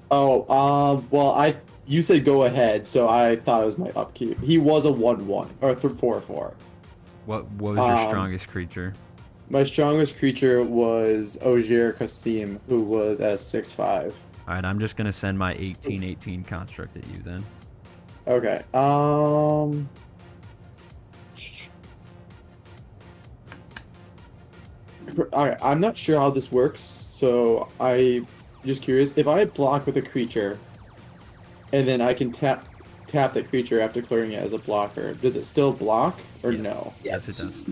D: Oh, well, you said go ahead, so I thought it was my upkeep. He was a 1/1 or 4/4.
A: What was your strongest creature?
D: My strongest creature was Ogier Kasim, who was at 6/5.
A: All right, I'm just gonna send my 18/18 construct at you then.
D: Okay. Alright, I'm not sure how this works, so I'm just curious. If I block with a creature, and then I can tap that creature after clearing it as a blocker, does it still block or
A: Yes.
D: no?
A: Yes, it does.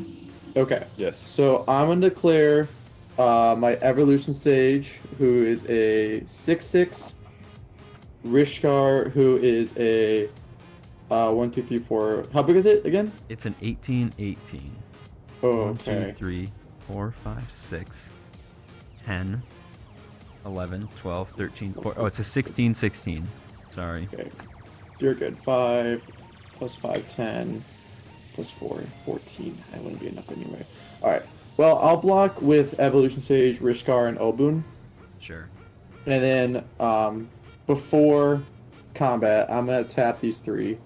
D: Okay.
B: Yes.
D: So I'm gonna declare my Evolution Sage, who is a 6/6, Rishkar, who is a 1, 2, 3, 4. How big is it again?
A: It's an 18/18.
D: Oh,
A: 1, 2,
D: okay.
A: 3, 4, 5, 6, 10, 11, 12, 13, 14. Oh, it's a 16/16. Sorry.
D: Okay. So you're good. 5 plus 5, 10 plus 4, 14. That wouldn't be enough anyway. Alright. Well, I'll block with Evolution Sage, Rishkar, and Obuun.
A: Sure.
D: And then before combat, I'm going to tap these 3.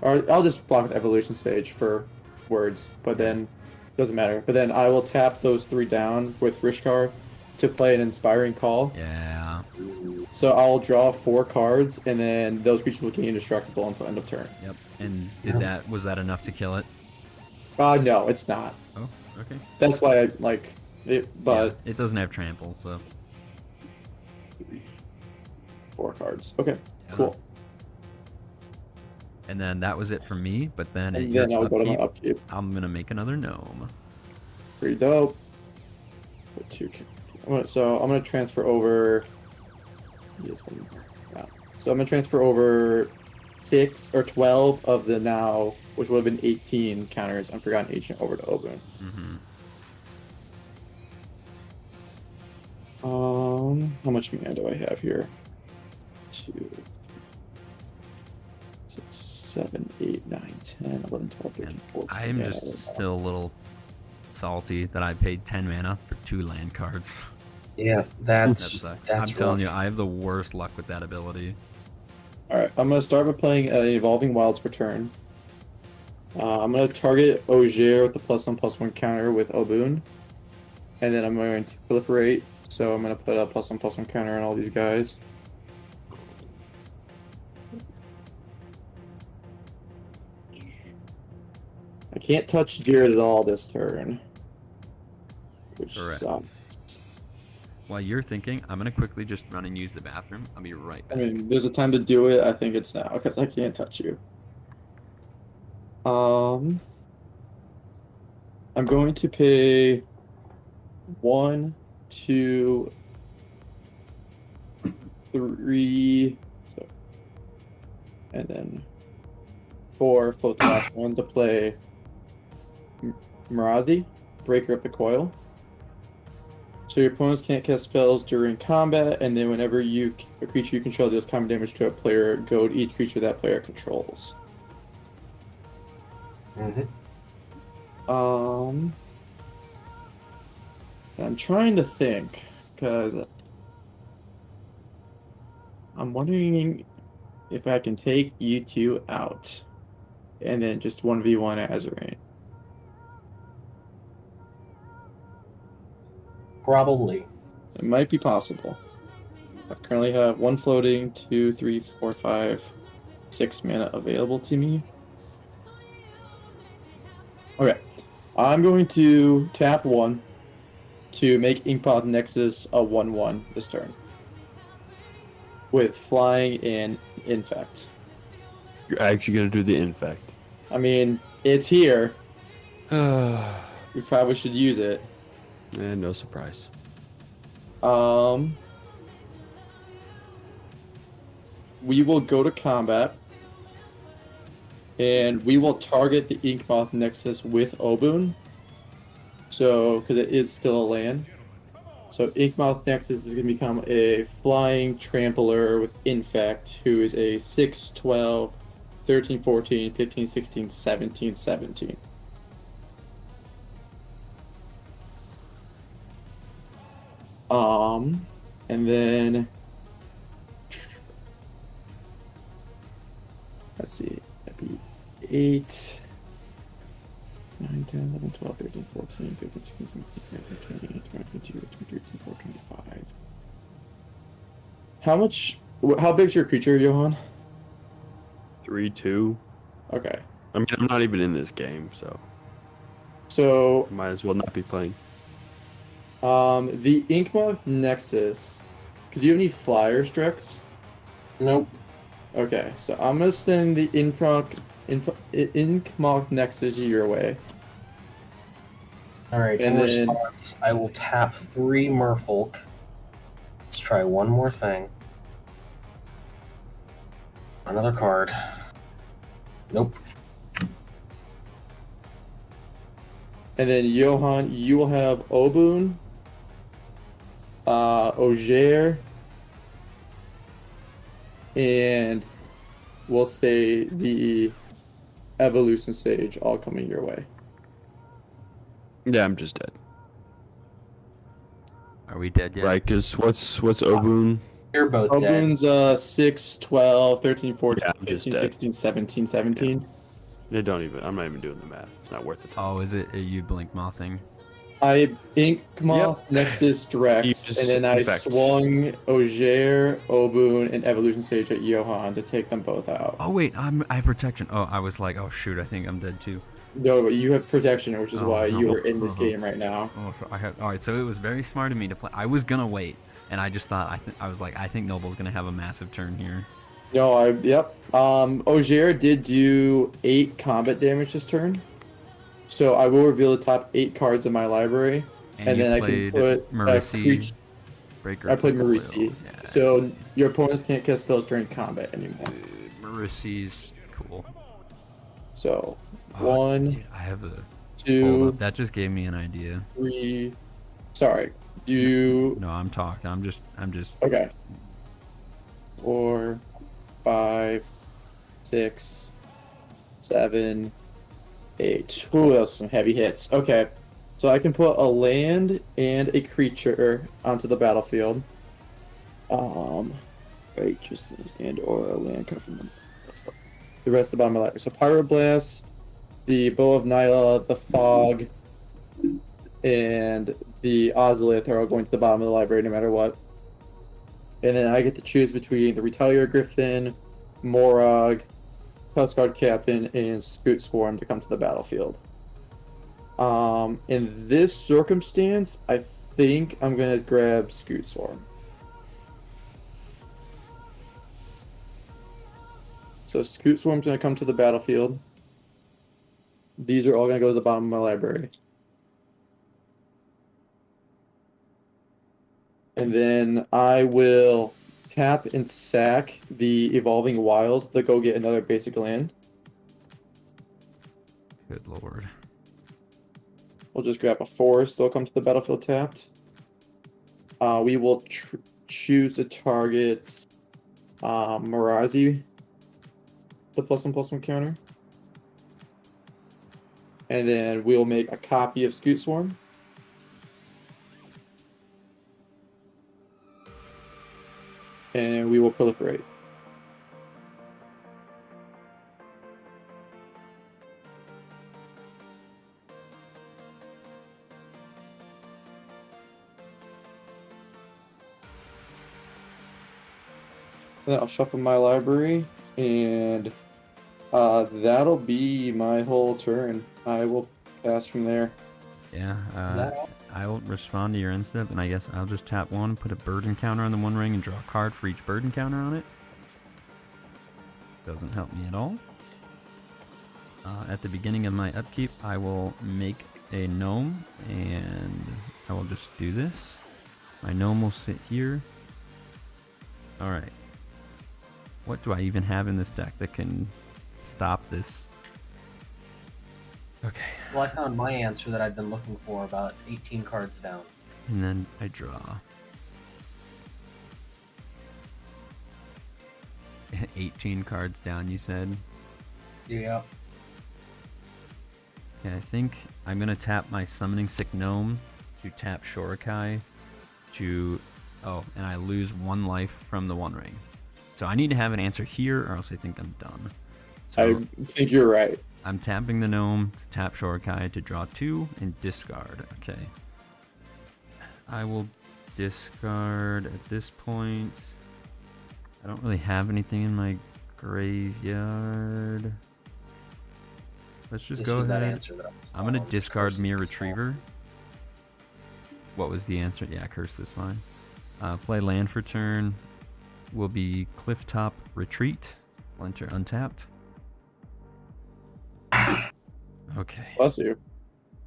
D: Or I'll just block with Evolution Stage for words, but then doesn't matter. But then I will tap those 3 down with Rishkar to play an Inspiring Call.
A: Yeah.
D: So I'll draw 4 cards, and then those creatures will gain indestructible until end of turn.
A: Yep. And was that enough to kill it?
D: No, it's not.
A: Oh, okay.
D: That's why I like it, but
A: Yeah, it doesn't have trample, so
D: 4 cards. Okay,
A: yeah.
D: cool.
A: And then that was it for me. But then at
D: And
A: your
D: then I'll go to my
A: upkeep,
D: upkeep.
A: I'm gonna make another gnome.
D: Pretty dope. Put 2. So I'm gonna transfer over. Yes, yeah. So I'm gonna transfer over 6 or 12 of the now, which would have been 18 counters. I'm Forgotten Ancient over to Obuun.
A: Mm-hmm.
D: How much mana do I have here? 2, 6, 7, 8, 9, 10, 11, 12, 13, 14.
A: I'm
D: Yeah,
A: just still a little salty that I paid 10 mana for 2 land cards.
C: Yeah,
A: That
C: that's
A: sucks.
C: that's
A: I'm telling you,
C: rough.
A: I have the worst luck with that ability.
D: Alright, I'm going to start by playing an Evolving Wilds per turn. I'm going to target Ogier with the +1/+1 counter with Obuun. And then I'm going to proliferate, so I'm going to put a +1/+1 counter on all these guys. I can't touch Jared at all this turn. Which
A: Correct.
D: sucks.
A: While you're thinking, I'm gonna quickly just run and use the bathroom. I'll be right
D: I
A: back.
D: mean, there's a time to do it. I think it's now, because I can't touch you. I'm going to pay 1, 2, 3, and then 4, float the last one to play Marathi, Breaker of the Coil. So your opponents can't cast spells during combat, and then whenever a creature you control deals combat damage to a player, go to each creature that player controls. I'm trying to think, because I'm wondering if I can take you two out, and then just 1v1 Azurain.
C: Probably.
D: It might be possible. I currently have 1 floating, 2, 3, 4, 5, 6 mana available to me. Okay. I'm going to tap 1 to make Inkpot Nexus a 1/1 this turn. With flying and infect.
B: You're actually gonna do the infect.
D: I mean, it's here.
B: And
D: We probably should use it.
B: no surprise.
D: We will go to combat. And we will target the Inkmoth Nexus with Obuun. So, because it is still a land. So Inkmoth Nexus is going to become a flying trampler with Infect, who is a 6, 12, 13, 14, 15, 16, 17, 17. And then let's see, that'd be 8, 9, 10, 11, 12, 13, 14, 15, 16, 17, 18, 19, 20, 22, 23, 24, 25. How big's your creature, Johan?
B: 3/2.
D: Okay.
B: I mean, I'm not even in this game, so
D: So,
B: might as well not be playing.
D: the Inkmoth Nexus, do you have any flyers, Drex?
C: Nope.
D: Okay, so I'm gonna send the Inkmoth Nexus your way.
C: Alright,
D: And
C: in
D: then-
C: response, I will tap 3 Merfolk. Let's try one more thing. Another card. Nope.
D: And then Johan, you will have Obuun, Ogier, and we'll say the Evolution Stage all coming your way.
B: Yeah, I'm just dead.
A: Are we dead yet?
B: Right? Because what's Obuun?
C: You're both dead.
D: Obuun's 6, 12, 13, 14,
B: Yeah, I'm just
D: 15,
B: dead.
D: 16, 17, 17.
B: They don't even. I'm not even doing the math. It's not worth the time.
A: Oh, is it a you blink mothing?
D: I Inkmoth Nexus
B: You
D: Drex,
B: just
D: and then I
B: infect.
D: swung Ogier, Obuun, and Evolution Stage at Johan to take them both out.
A: Oh wait, I have protection. Oh, I was like, oh shoot, I think I'm dead too.
D: No, but you have protection, which is
A: Oh,
D: why you
A: no.
D: are in this
A: Uh-huh.
D: game right now.
A: Oh, so I had. All right, so it was very smart of me to play. I was gonna wait, and I just thought I was like, I think Noble's gonna have a massive turn here.
D: No, yep. Ogier did do 8 combat damage this turn. So I will reveal the top 8 cards in my library. And
A: you
D: then I can
A: played
D: put
A: Marisi, Breaker.
D: I
A: of
D: played
A: the Coil.
D: Marisi.
A: Yeah.
D: So your opponents can't cast spells during combat anymore.
A: Marisi's cool.
D: So
A: Oh,
D: 1,
A: dude, I have a. Hold
D: 2,
A: up, that just gave me an idea.
D: 3. Sorry. You
A: No, I'm talking. I'm just.
D: okay. 4, 5, 6, 7, 8. Ooh, those are some heavy hits. Okay. So I can put a land and a creature onto the battlefield. Right, just and or a land cut from the rest of the bottom of the library. So Pyroblast, the Bow of Nyla, the Fog, and the Ozolith are all going to the bottom of the library no matter what. And then I get to choose between the Retaliator Griffin, Morag, Tuskguard Captain, and Scoot Swarm to come to the battlefield. In this circumstance, I think I'm gonna grab Scoot Swarm. So Scoot Swarm's gonna come to the battlefield. These are all gonna go to the bottom of my library. And then I will tap and sack the Evolving Wilds to go get another basic land.
A: Good lord.
D: We'll just grab a forest. They'll come to the battlefield tapped. We will choose to target Marazi, the +1/+1 counter. And then we'll make a copy of Scoot Swarm. And we will proliferate. Then I'll shuffle my library, and that'll be my whole turn. I will pass from there.
A: Yeah,
C: that all?
A: I'll respond to your end step, and I guess I'll just tap one, put a burden counter on the one ring, and draw a card for each burden counter on it. Doesn't help me at all. At the beginning of my upkeep, I will make a gnome, and I will just do this. My gnome will sit here. Alright. What do I even have in this deck that can stop this? Okay.
C: Well, I found my answer that I've been looking for about 18 cards down.
A: And then I draw. 18 cards down, you said?
C: Yeah.
A: Okay, I think I'm going to tap my Summoning Sick Gnome to tap Shorikai to... Oh, and I lose 1 life from the One Ring. So I need to have an answer here, or else I think I'm done. So
D: I think you're right.
A: I'm tapping the Gnome to tap Shorikai to draw 2 and discard. Okay. I will discard at this point. I don't really have anything in my graveyard. Let's just
C: This
A: go
C: was that
A: ahead.
C: answer that
A: I'm gonna discard
C: Curse
A: Mere
C: this
A: Retriever. What was the answer? Yeah, curse this one. Play land for turn. Will be Clifftop Retreat. Enter untapped. Okay.
D: Bless you.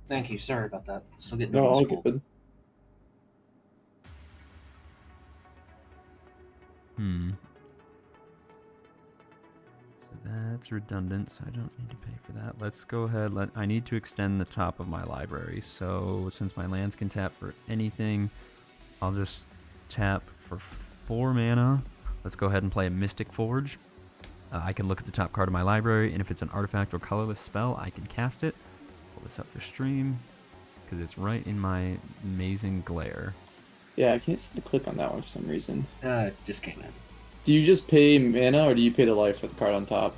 C: Thank you. Sorry about that. Still getting
D: No,
C: out of
D: all
C: school.
D: good.
A: So that's redundant, so I don't need to pay for that. Let's go ahead. I need to extend the top of my library. So since my lands can tap for anything, I'll just tap for 4 mana. Let's go ahead and play a Mystic Forge. I can look at the top card of my library, and if it's an artifact or colorless spell, I can cast it. Pull this up for stream, because it's right in my amazing glare.
D: Yeah, I can't seem to click on that one for some reason.
C: It just came in.
D: Do you just pay mana, or do you pay the life for the card on top?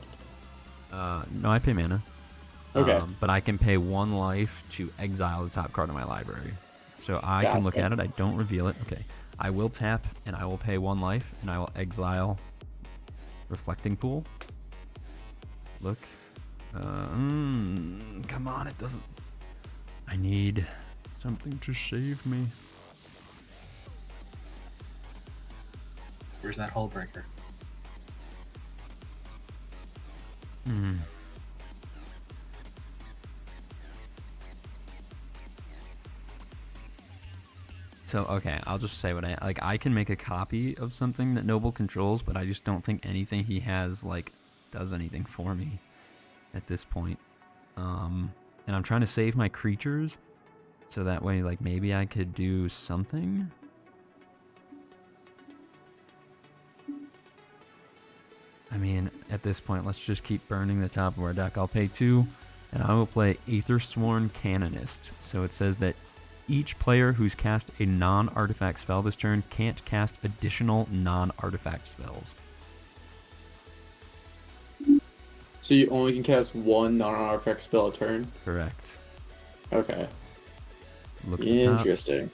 A: No, I pay mana.
D: Okay.
A: But I can pay 1 life to exile the top card of my library. So I can look
D: Gotcha.
A: at it. I don't reveal it. Okay. I will tap, and I will pay 1 life, and I will exile Reflecting Pool. Look. Come on, it doesn't... I need something to save me.
C: Where's that hull breaker?
A: So, okay, I'll just say what I can make a copy of something that Noble controls, but I just don't think anything he has, does anything for me at this point. And I'm trying to save my creatures, so that way, maybe I could do something. I mean, at this point, let's just keep burning the top of our deck. I'll pay 2, and I will play Aethersworn Canonist. So it says that each player who's cast a non-artifact spell this turn can't cast additional non-artifact spells.
D: So you only can cast 1 non-artifact spell a turn?
A: Correct.
D: Okay.
A: Look at the top.
D: Interesting.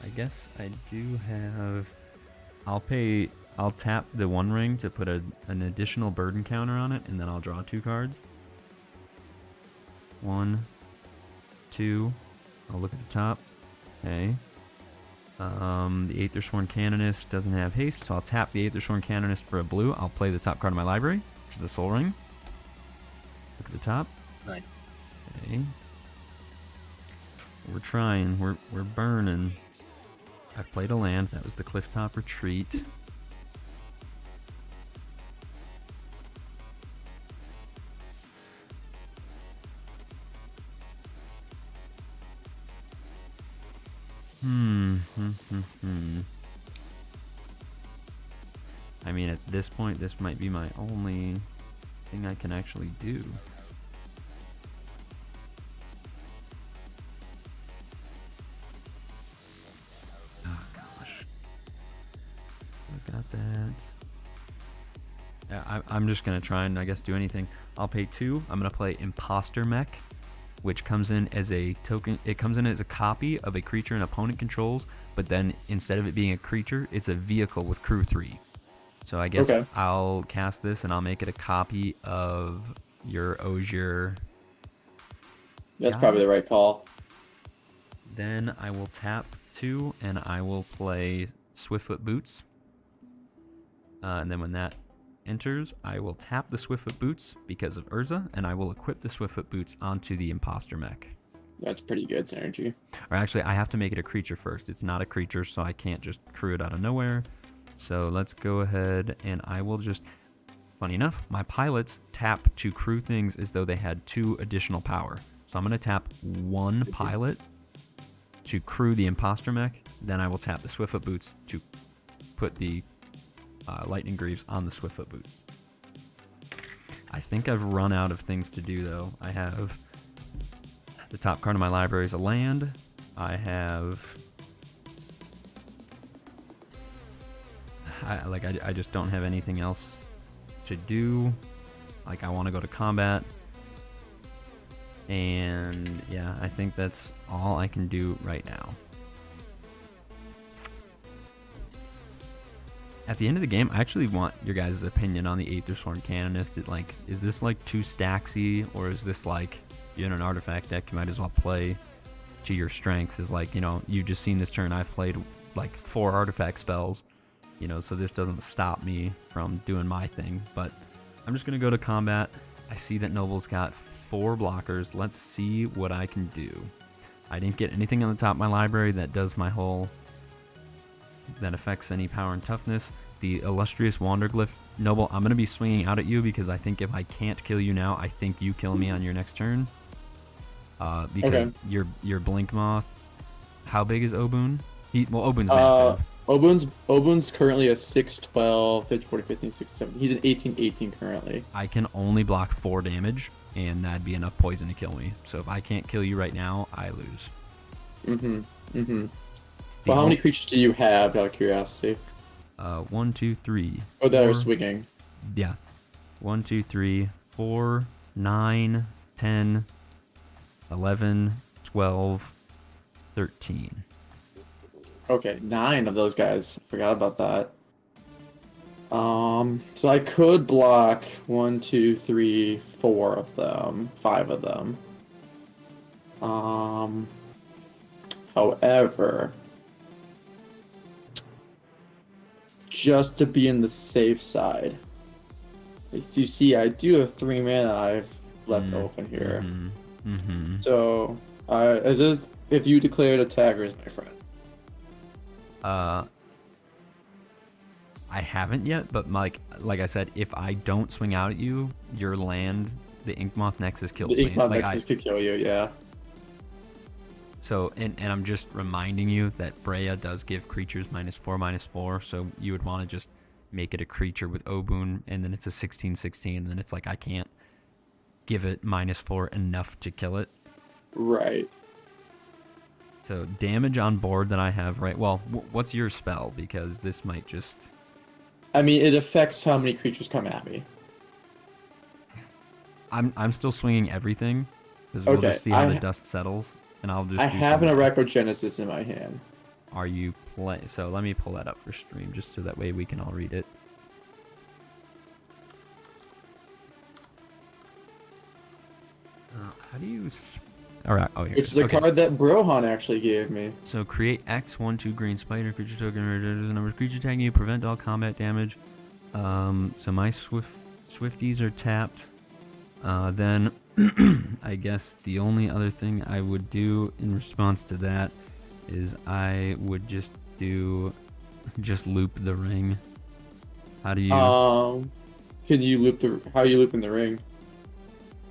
A: I guess I do have... I'll tap the One Ring to put an additional burden counter on it, and then I'll draw 2 cards. 1, 2. I'll look at the top. Okay. The Aethersworn Canonist doesn't have haste, so I'll tap the Aethersworn Canonist for a blue. I'll play the top card of my library, which is the Soul Ring. Look at the top.
C: Nice.
A: Okay. We're trying. We're burning. I've played a land. That was the Clifftop Retreat. I mean, at this point, this might be my only thing I can actually do. Oh, gosh. I got that. Yeah, I'm just going to try and, I guess, do anything. I'll pay 2. I'm going to play Imposter Mech, which comes in as a token. It comes in as a copy of a creature an opponent controls, but then instead of it being a creature, it's a vehicle with crew 3. So I guess I'll cast this and I'll make it a copy of your Ogier.
D: That's probably the right call.
A: Then I will tap 2 and I will play Swiftfoot Boots. And then when that enters, I will tap the Swiftfoot Boots because of Urza, and I will equip the Swiftfoot Boots onto the Imposter Mech.
D: That's pretty good synergy.
A: Or actually, I have to make it a creature first. It's not a creature, so I can't just crew it out of nowhere. So let's go ahead and I will just, funny enough, my pilots tap to crew things as though they had 2 additional power. So I'm going to tap 1 pilot to crew the Imposter Mech. Then I will tap the Swiftfoot Boots to put the Lightning Greaves on the Swiftfoot Boots. I think I've run out of things to do, though. I have the top card of my library is a land. I just don't have anything else to do. Like, I want to go to combat. And yeah, I think that's all I can do right now. At the end of the game, I actually want your guys' opinion on the Aethersworn Canonist. Is this like too stacksy, or is this like, you're in an artifact deck, you might as well play to your strengths? Is like, you've just seen this turn, I've played like 4 artifact spells, so this doesn't stop me from doing my thing. But I'm just gonna go to combat. I see that Noble's got 4 blockers. Let's see what I can do. I didn't get anything on the top of my library that does my whole, that affects any power and toughness. The Illustrious Wanderglyph. Noble, I'm going to be swinging out at you because I think if I can't kill you now, I think you kill me on your next turn. Because your Blink Moth. How big is Obuun? Obuun's massive.
D: Obuun's currently a 6'12", 50, 40, 15, 16, 17. He's an 18 currently.
A: I can only block 4 damage, and that'd be enough poison to kill me. So if I can't kill you right now, I lose.
D: Well, how many creatures do you have, out of curiosity?
A: 1, 2, 3.
D: Oh, that are swinging.
A: Yeah. 1, 2, 3, 4, 9, 10, 11, 12, 13.
D: Okay, 9 of those guys. Forgot about that. So I could block 1, 2, 3, 4 of them, 5 of them. However, just to be in the safe side, as you see, I do have 3 mana I've left open here. So, is this if you declared attackers, my friend?
A: I haven't yet, but like I said, if I don't swing out at you, your land, the Inkmoth Nexus kills me.
D: The Inkmoth Nexus could kill you, yeah.
A: So, and I'm just reminding you that Breya does give creatures -4/-4, so you would want to just make it a creature with Obuun, and then it's a 16/16, and then it's like I can't give it -4 enough to kill it.
D: Right.
A: So damage on board that I have, right? Well, what's your spell? Because this might just...
D: I mean, it affects how many creatures come at me.
A: I'm still swinging everything, because we'll just see how the dust settles, and I'll just...
D: I have an Arachogenesis in my hand.
A: Are you play? So let me pull that up for stream, just so that way we can all read it. How do you... All right. Oh, here.
D: Which is a card that Brohan actually gave me.
A: So create X 1/2 green spider creature token. The number of creature tagging you, prevent all combat damage. So my Swifties are tapped. Then I guess the only other thing I would do in response to that is I would just loop the ring. How do you?
D: Can you loop the? How are you looping the ring?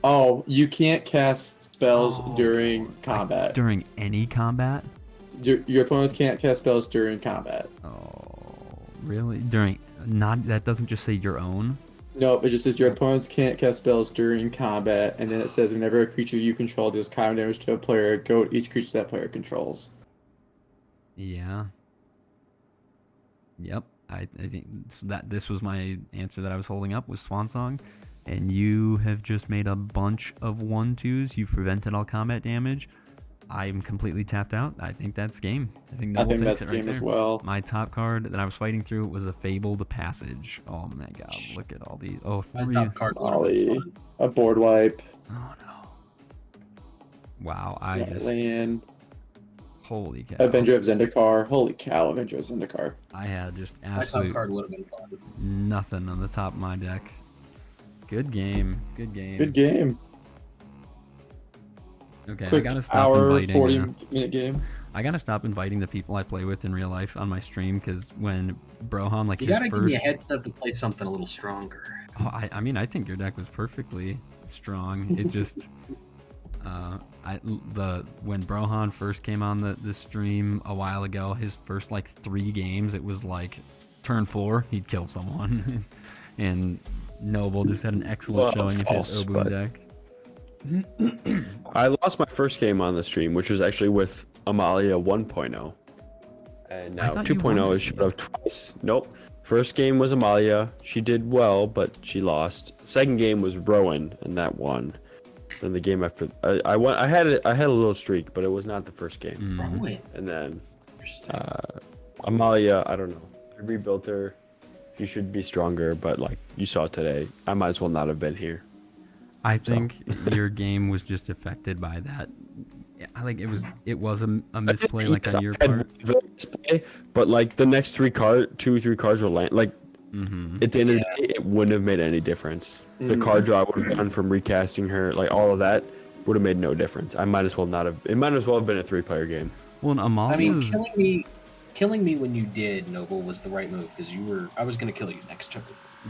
D: Oh, you can't cast spells during combat.
A: During any combat?
D: Your opponents can't cast spells during combat.
A: Oh, really? During not that doesn't just say your own.
D: No, it just says your opponents can't cast spells during combat, and then it says whenever a creature you control deals combat damage to a player, go to each creature that player controls.
A: Yeah. Yep. I think that this was my answer that I was holding up was Swan Song, and you have just made a bunch of 1/2s. You've prevented all combat damage. I'm completely tapped out. I think that's game. I think
D: that's
A: it
D: game
A: right
D: as
A: there.
D: well.
A: My top card that I was fighting through was a Fabled Passage. Oh my god, look at all these. Oh,
C: My
A: 3.
C: top card would have
D: Ollie,
C: been fun.
D: a board wipe.
A: Oh no. Wow,
D: Land.
A: Holy cow.
D: Avenger of Zendikar. Holy cow, Avenger of Zendikar.
A: I had just
C: My top
A: absolute
C: card would have been fun.
A: nothing on the top of my deck. Good game. Good game.
D: Good game.
A: Okay,
D: Quick
A: I gotta stop
D: hour,
A: inviting.
D: 40-minute game.
A: I gotta stop inviting the people I play with in real life on my stream because when Brohan
C: You
A: his
C: gotta give me
A: first,
C: a heads up to play something a little stronger.
A: I mean I think your deck was perfectly strong. It just when Brohan first came on the stream a while ago, his first like 3 games, it was like turn 4 he'd kill someone, and Noble just had an excellent showing of his Obuun deck.
B: I lost my first game on the stream, which was actually with Amalia 1.0. And now 2.0 has showed up twice. Nope. First game was Amalia. She did well, but she lost. Second game was Rowan, and that won. Then the game after I won. I had a little streak, but it was not the first game.
C: Wait,
B: And then
C: interesting.
B: Amalia, I don't know. I rebuilt her. She should be stronger, but like you saw today, I might as well not have been here.
A: I think your game was just affected by that. I think it was a misplay like on your part.
B: Misplay, but like the next 2 or 3 cards will land. Like at the end of the day, it wouldn't have made any difference. The card draw would have gone from recasting her, like all of that would have made no difference. I might as well not have. It might as well have been a 3-player game.
A: Well, and Amalia.
C: I mean, killing me when you did, Noble, was the right move because I was gonna kill you next turn.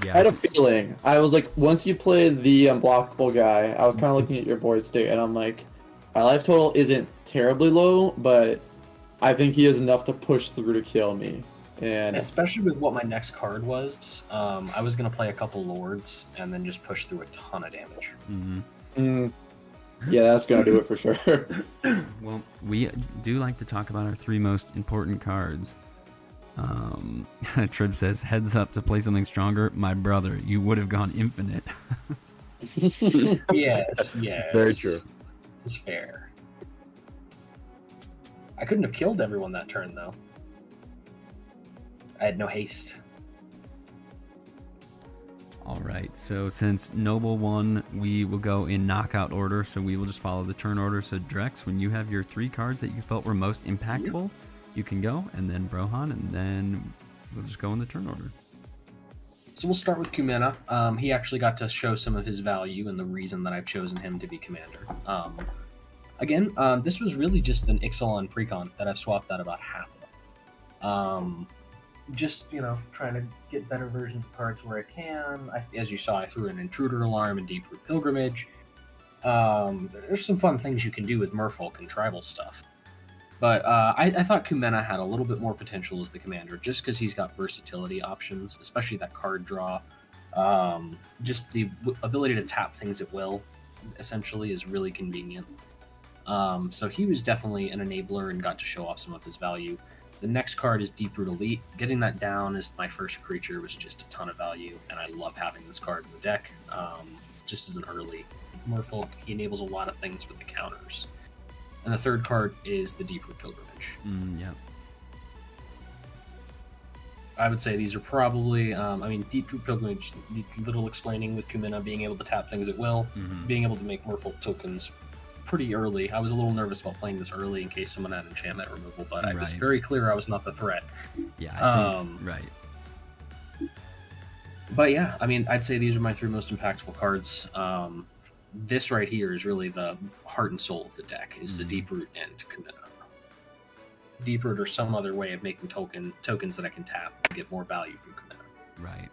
A: yeah,
D: I had a feeling. I was like, once you played the unblockable guy, I was kind of looking at your board state, and I'm like, my life total isn't terribly low, but I think he has enough to push through to kill me. And
C: Especially with what my next card was, I was gonna play a couple lords and then just push through a ton of damage.
D: yeah, that's gonna do it for sure.
A: Well, we do like to talk about our 3 most important cards. Trib says, heads up to play something stronger. My brother, you would have gone infinite.
C: Yes.
B: Very true.
C: This is fair. I couldn't have killed everyone that turn though. I had no haste.
A: All right, so since Noble won, we will go in knockout order, so we will just follow the turn order. So Drex, when you have your 3 cards that you felt were most impactful, you can go, and then Brohan, and then we'll just go in the turn order.
C: So we'll start with Kumena. He actually got to show some of his value and the reason that I've chosen him to be commander. Again, this was really just an Ixalan precon that I've swapped out about half of. Just, trying to get better versions of cards where I can. As you saw, I threw an Intruder Alarm and Deep Root Pilgrimage. There's some fun things you can do with Merfolk and tribal stuff. But I thought Kumena had a little bit more potential as the commander, just because he's got versatility options, especially that card draw. Just the ability to tap things at will, essentially, is really convenient. So he was definitely an enabler and got to show off some of his value. The next card is Deep Root Elite. Getting that down as my first creature was just a ton of value, and I love having this card in the deck. Just as an early Merfolk, he enables a lot of things with the counters. And the third card is the Deep Root Pilgrimage.
A: Yeah.
C: I would say these are probably, Deep Root Pilgrimage needs little explaining with Kumena being able to tap things at will, being able to make Merfolk tokens pretty early. I was a little nervous about playing this early in case someone had enchantment removal, but I was very clear I was not the threat.
A: Yeah, I think, right.
C: But yeah, I'd say these are my 3 most impactful cards. this right here is really the heart and soul of the deck, is the Deep Root and Kumena. Deep Root or some other way of making tokens that I can tap to get more value from Kumena.
A: Right.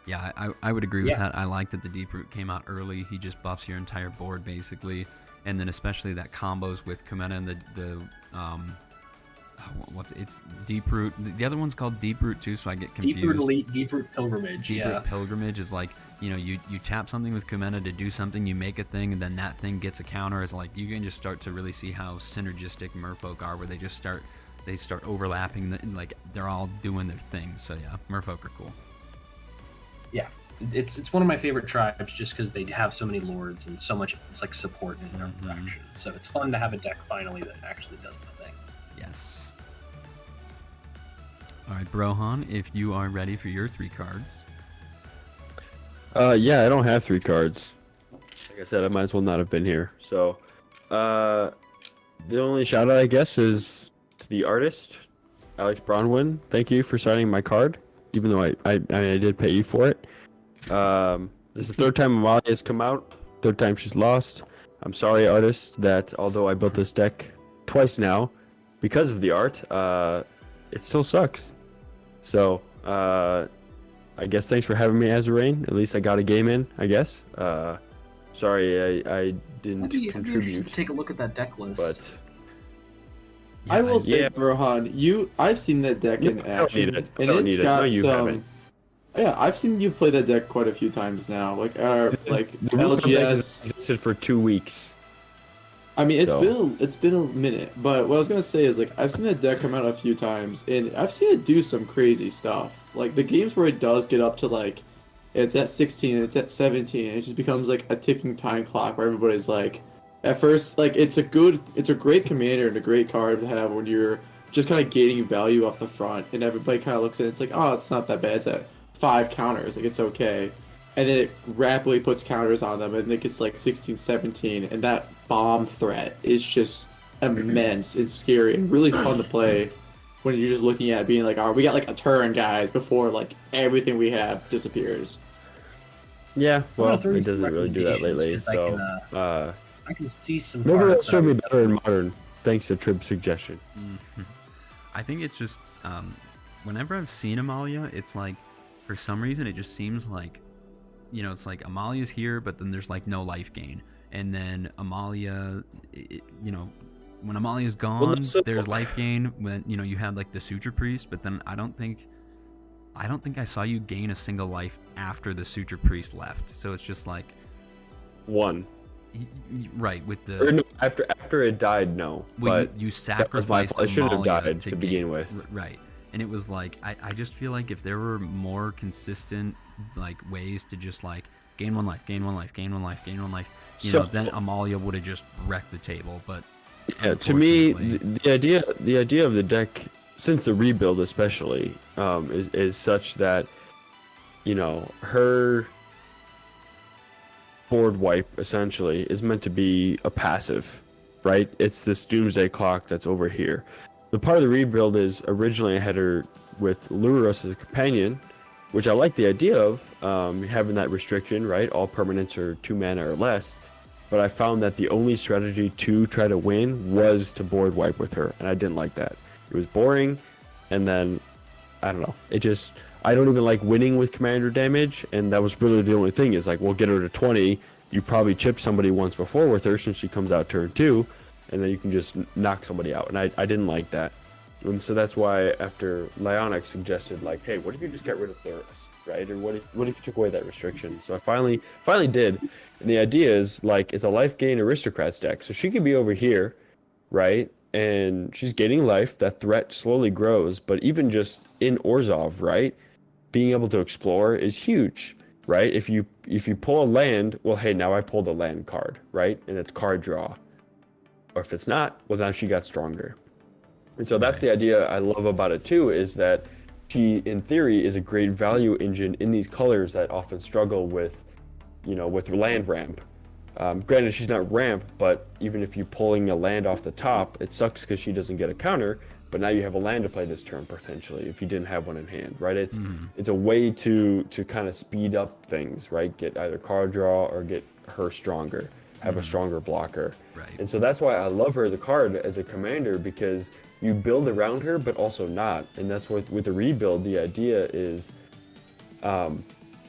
A: Yeah, I would agree with that. I like that the Deep Root came out early. He just buffs your entire board, basically. And then especially that combos with Kumena and it's Deep Root. The other one's called Deep Root too, so I get confused.
C: Deep Root Elite, Deep Root Pilgrimage.
A: Deep Root Pilgrimage is like, you tap something with Kumena to do something, you make a thing, and then that thing gets a counter. It's like you can just start to really see how synergistic Merfolk are, where they start overlapping, like they're all doing their thing. So yeah, Merfolk are cool.
C: Yeah, it's one of my favorite tribes just because they have so many lords and so much it's like support in their direction. So it's fun to have a deck finally that actually does the thing.
A: Yes. All right, Brohan, if you are ready for your 3 cards.
B: Yeah, I don't have 3 cards. Like I said, I might as well not have been here. So, the only shout out, I guess, is to the artist, Alex Bronwyn. Thank you for signing my card, even though I did pay you for it. This is the 3rd time Amalia has come out, 3rd time she's lost. I'm sorry, artist, that although I built this deck twice now because of the art, it still sucks. So, I guess thanks for having me, Azurain. At least I got a game in, I guess. Sorry, I didn't contribute.
C: You should take a look at that deck list.
B: But
D: I will say, Brohan, I've seen that deck in action, and it's got some. Yeah, I've seen you play that deck quite a few times now. Like LGS
B: existed for 2 weeks.
D: I mean, it's been a minute, but what I was gonna say is, like, I've seen that deck come out a few times, and I've seen it do some crazy stuff. Like the games where it does get up to like, it's at 16, it's at 17, and it just becomes like a ticking time clock where everybody's like, at first, like it's a great commander and a great card to have when you're just kind of gaining value off the front, and everybody kind of looks at it, it's like, oh, it's not that bad, it's at 5 counters, like it's okay. And then it rapidly puts counters on them, and it gets like 16, 17, and that bomb threat is just immense and scary and really fun to play when you're just looking at it being like, oh, we got like a turn, guys, before like everything we have disappears.
B: Yeah, well, it doesn't really do that lately, so
C: I can see some.
B: Maybe it'll serve me better in Modern, thanks to Trib's suggestion.
A: I think it's just, whenever I've seen Amalia, it's like, for some reason, it just seems like, it's like Amalia's here, but then there's like no life gain. And then Amalia, when Amalia's gone, there's life gain. When, you had like the Suture Priest, but then I don't think I saw you gain a single life after the Suture Priest left. So it's just like...
B: 1.
A: Right, with the...
B: Or no, after it died, no.
A: Well,
B: but
A: you sacrificed
B: I shouldn't have
A: Amalia
B: died to begin with.
A: Right. And it was like, I just feel like if there were more consistent like ways to just like gain 1 life, gain 1 life, gain 1 life, gain 1 life, then Amalia would have just wrecked the table. But
B: yeah, to me, the idea of the deck, since the rebuild especially, is such that, her board wipe essentially is meant to be a passive, right? It's this doomsday clock that's over here. The part of the rebuild is originally I had her with Luros as a companion, which I like the idea of, having that restriction, right? All permanents are 2 mana or less. But I found that the only strategy to try to win was to board wipe with her, and I didn't like that. It was boring, and then, I don't know. I don't even like winning with commander damage, and that was really the only thing, is like, we'll get her to 20. You probably chipped somebody once before with her since she comes out turn 2. And then you can just knock somebody out. And I didn't like that. And so that's why after Lyonic suggested, like, hey, what if you just get rid of Thoris, right? Or what if you took away that restriction? So I finally did. And the idea is, like, it's a life gain aristocrats deck. So she could be over here, right? And she's gaining life. That threat slowly grows. But even just in Orzhov, right? Being able to explore is huge, right? If you pull a land, well, hey, now I pulled a land card, right? And it's card draw. Or if it's not, well, now she got stronger. And so that's the idea I love about it too, is that she, in theory, is a great value engine in these colors that often struggle with, with land ramp. Granted, she's not ramp, but even if you're pulling a land off the top, it sucks because she doesn't get a counter, but now you have a land to play this turn, potentially, if you didn't have one in hand, right? It's a way to kind of speed up things, right? Get either card draw or get her stronger, have a stronger blocker.
A: Right.
B: And so that's why I love her as a card as a commander, because you build around her, but also not. And that's what with the rebuild, the idea is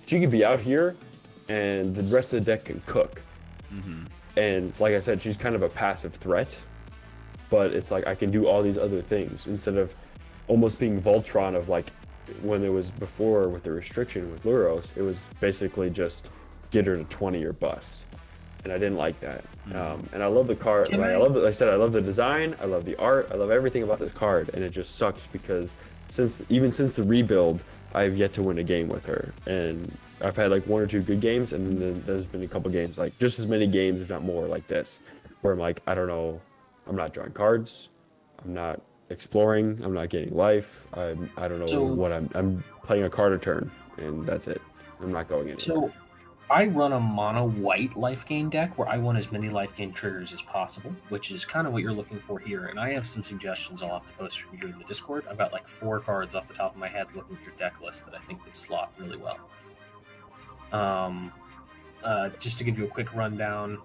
B: she could be out here and the rest of the deck can cook. And like I said, she's kind of a passive threat, but it's like I can do all these other things instead of almost being Voltron of like when it was before with the restriction with Luros, it was basically just get her to 20 or bust. And I didn't like that. And I love the card. Like, I love I love the design. I love the art. I love everything about this card. And it just sucks because since the rebuild, I've yet to win a game with her. And I've had like 1 or 2 good games, and then there's been a couple games, like just as many games, if not more, like this, where I'm like, I don't know, I'm not drawing cards, I'm not exploring, I'm not getting life, I don't know what I'm playing a card a turn, and that's it. I'm not going anywhere.
C: So I run a mono white life gain deck where I want as many life gain triggers as possible, which is kind of what you're looking for here. And I have some suggestions I'll have to post for you in the Discord. I've got like 4 cards off the top of my head looking at your deck list that I think would slot really well. Just to give you a quick rundown,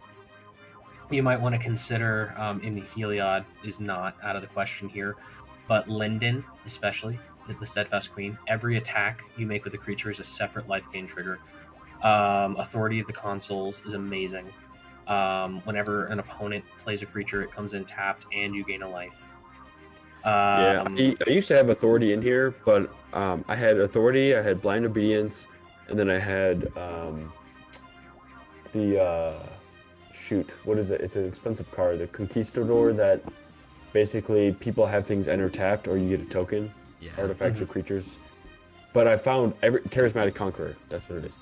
C: you might want to consider Imni Heliod is not out of the question here, but Linden, especially the Steadfast Queen, every attack you make with a creature is a separate life gain trigger. Authority of the Consuls is amazing. Whenever an opponent plays a creature, it comes in tapped and you gain a life.
B: I used to have Authority in here, but I had Authority, I had Blind Obedience, and then I had what is it? It's an expensive card, the Conquistador, that basically people have things enter tapped or you get a token, artifacts or creatures. But I found Charismatic Conqueror, that's what it is.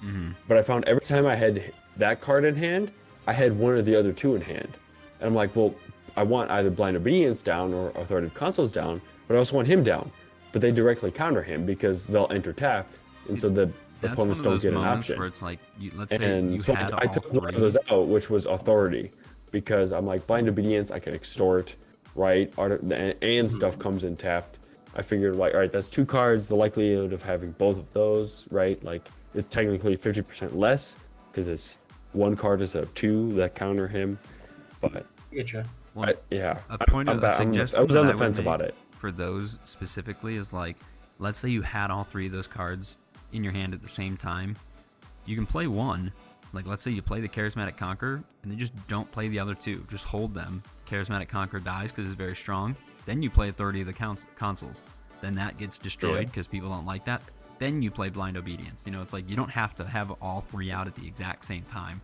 B: But I found every time I had that card in hand, I had one of the other 2 in hand. And I'm like, well, I want either Blind Obedience down or Authoritative Consuls down, but I also want him down. But they directly counter him because they'll enter tapped, and so the opponents don't get an option.
A: Where it's like, let's say you had
B: I took one of those out, which was Authority, because I'm like, Blind Obedience, I can extort, right? And stuff comes in tapped. I figured, like, all right, that's 2 cards. The likelihood of having both of those, right? Like, it's technically 50% less because it's 1 card instead of 2 that counter him. But
C: Getcha.
A: Well, a suggestion
B: I was on the
A: would
B: fence
A: make
B: about it.
A: For those specifically is like, let's say you had all 3 of those cards in your hand at the same time. You can play one. Like, let's say you play the Charismatic Conqueror and then just don't play the other 2. Just hold them. Charismatic Conqueror dies because it's very strong. Then you play Authority of the Consuls. Then that gets destroyed because people don't like that. Then you play Blind Obedience. You know, it's like you don't have to have all 3 out at the exact same time.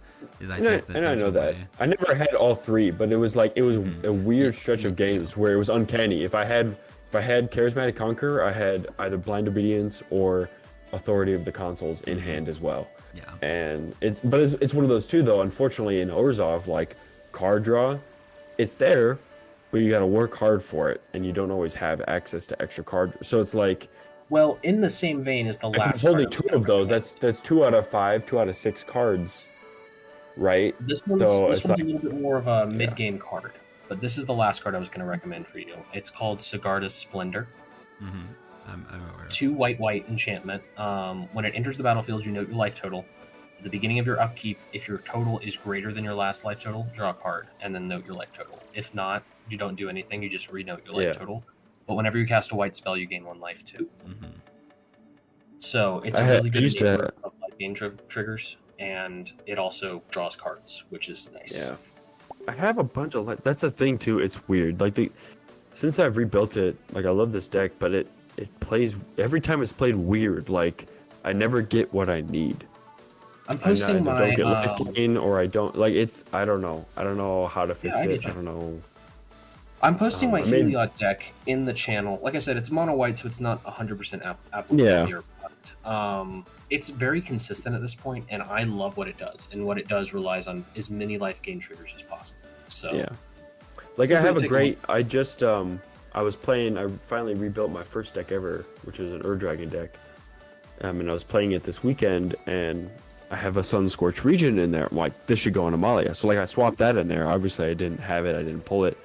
B: I know that. I never had all 3, but it was like a weird stretch of games where it was uncanny. If I had Charismatic Conqueror, I had either Blind Obedience or Authority of the Consuls in hand as well.
A: Yeah.
B: And it's one of those 2 though. Unfortunately, in Orzhov, like card draw, it's there, but you got to work hard for it, and you don't always have access to extra card. So it's like,
C: well, in the same vein as the last.
B: If I'm holding 2 of those, that's 2 out of 5, 2 out of 6 cards, right?
C: This one's a little bit more of a mid-game card, but this is the last card I was going to recommend for you. It's called Sigarda's Splendor.
A: I'm aware.
C: 2 white enchantment. When it enters the battlefield, you note your life total. At the beginning of your upkeep, if your total is greater than your last life total, draw a card and then note your life total. If not, you don't do anything. You just renote your life total. But whenever you cast a white spell, you gain 1 life too. So it's a really good enabler of life gain triggers, and it also draws cards, which is nice.
B: Yeah, I have a bunch of. That's the thing too. It's weird. Like since I've rebuilt it, like I love this deck, but it plays every time it's played weird. Like I never get what I need.
C: I'm posting my.
B: Don't get life gain, or I don't like it's. I don't know. I don't know how to fix it. I don't know.
C: I'm posting my Heliod deck in the channel. Like I said, it's mono white, so it's not 100% applicable here. But it's very consistent at this point, and I love what it does. And what it does relies on as many life gain triggers as possible. So
B: yeah, like I have a great. I just I was playing. I finally rebuilt my first deck ever, which is an Dragon deck. And I was playing it this weekend, and I have a Sun-Scorched Region in there. I'm like, this should go on Amalia. So like I swapped that in there. Obviously, I didn't have it. I didn't pull it.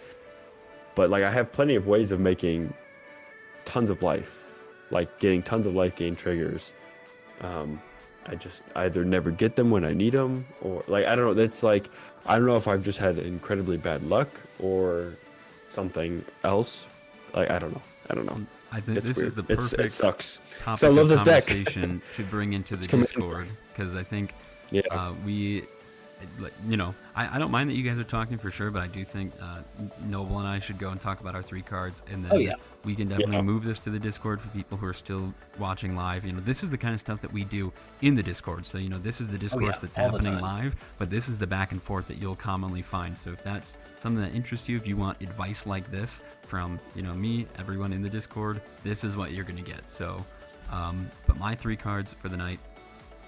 B: But like I have plenty of ways of making tons of life, like getting tons of life gain triggers. And I just either never get them when I need them, or like I don't know. That's like I don't know if I've just had incredibly bad luck or something else. Like I don't know. I don't know.
A: I think
B: It's
A: this
B: weird.
A: is the perfect
B: It sucks.
A: topic
B: I love
A: of
B: this deck.
A: conversation to bring into the
B: Commander.
A: Discord, because I think
B: Yeah.
A: we, I don't mind that you guys are talking for sure, but I do think Noble and I should go and talk about our 3 cards, and then
C: Oh, yeah.
A: we can definitely
B: Yeah.
A: move this to the Discord for people who are still watching live. This is the kind of stuff that we do in the Discord. So this is the discourse that's
C: all the
A: happening
C: time.
A: live, but this is the back and forth that you'll commonly find. So if that's something that interests you, if you want advice like this from me, everyone in the Discord, this is what you're gonna get. So, but my 3 cards for the night.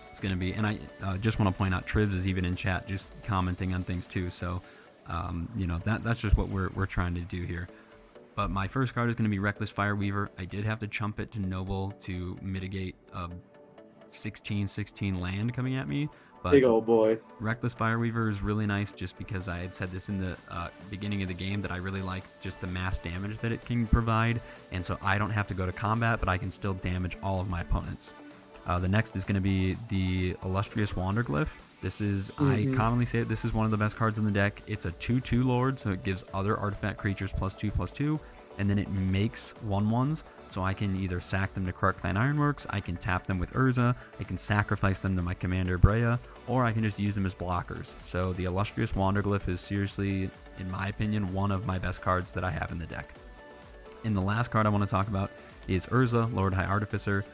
A: It's going to be, and I just want to point out, Tribs is even in chat, just commenting on things too. So, that's just what we're trying to do here. But my first card is going to be Reckless Fireweaver. I did have to chump it to Noble to mitigate a 16/16 land coming at me. But
D: Big old boy.
A: Reckless Fireweaver is really nice just because I had said this in the beginning of the game that I really like just the mass damage that it can provide. And so I don't have to go to combat, but I can still damage all of my opponents. The next is going to be the Illustrious Wanderglyph. This is, I commonly say it, this is one of the best cards in the deck. It's a 2/2 Lord, so it gives other artifact creatures +2/+2, and then it makes 1/1s, so I can either sack them to Krark Clan Ironworks, I can tap them with Urza, I can sacrifice them to my commander Breya, or I can just use them as blockers. So the Illustrious Wanderglyph is seriously, in my opinion, one of my best cards that I have in the deck. And the last card I want to talk about is Urza, Lord High Artificer.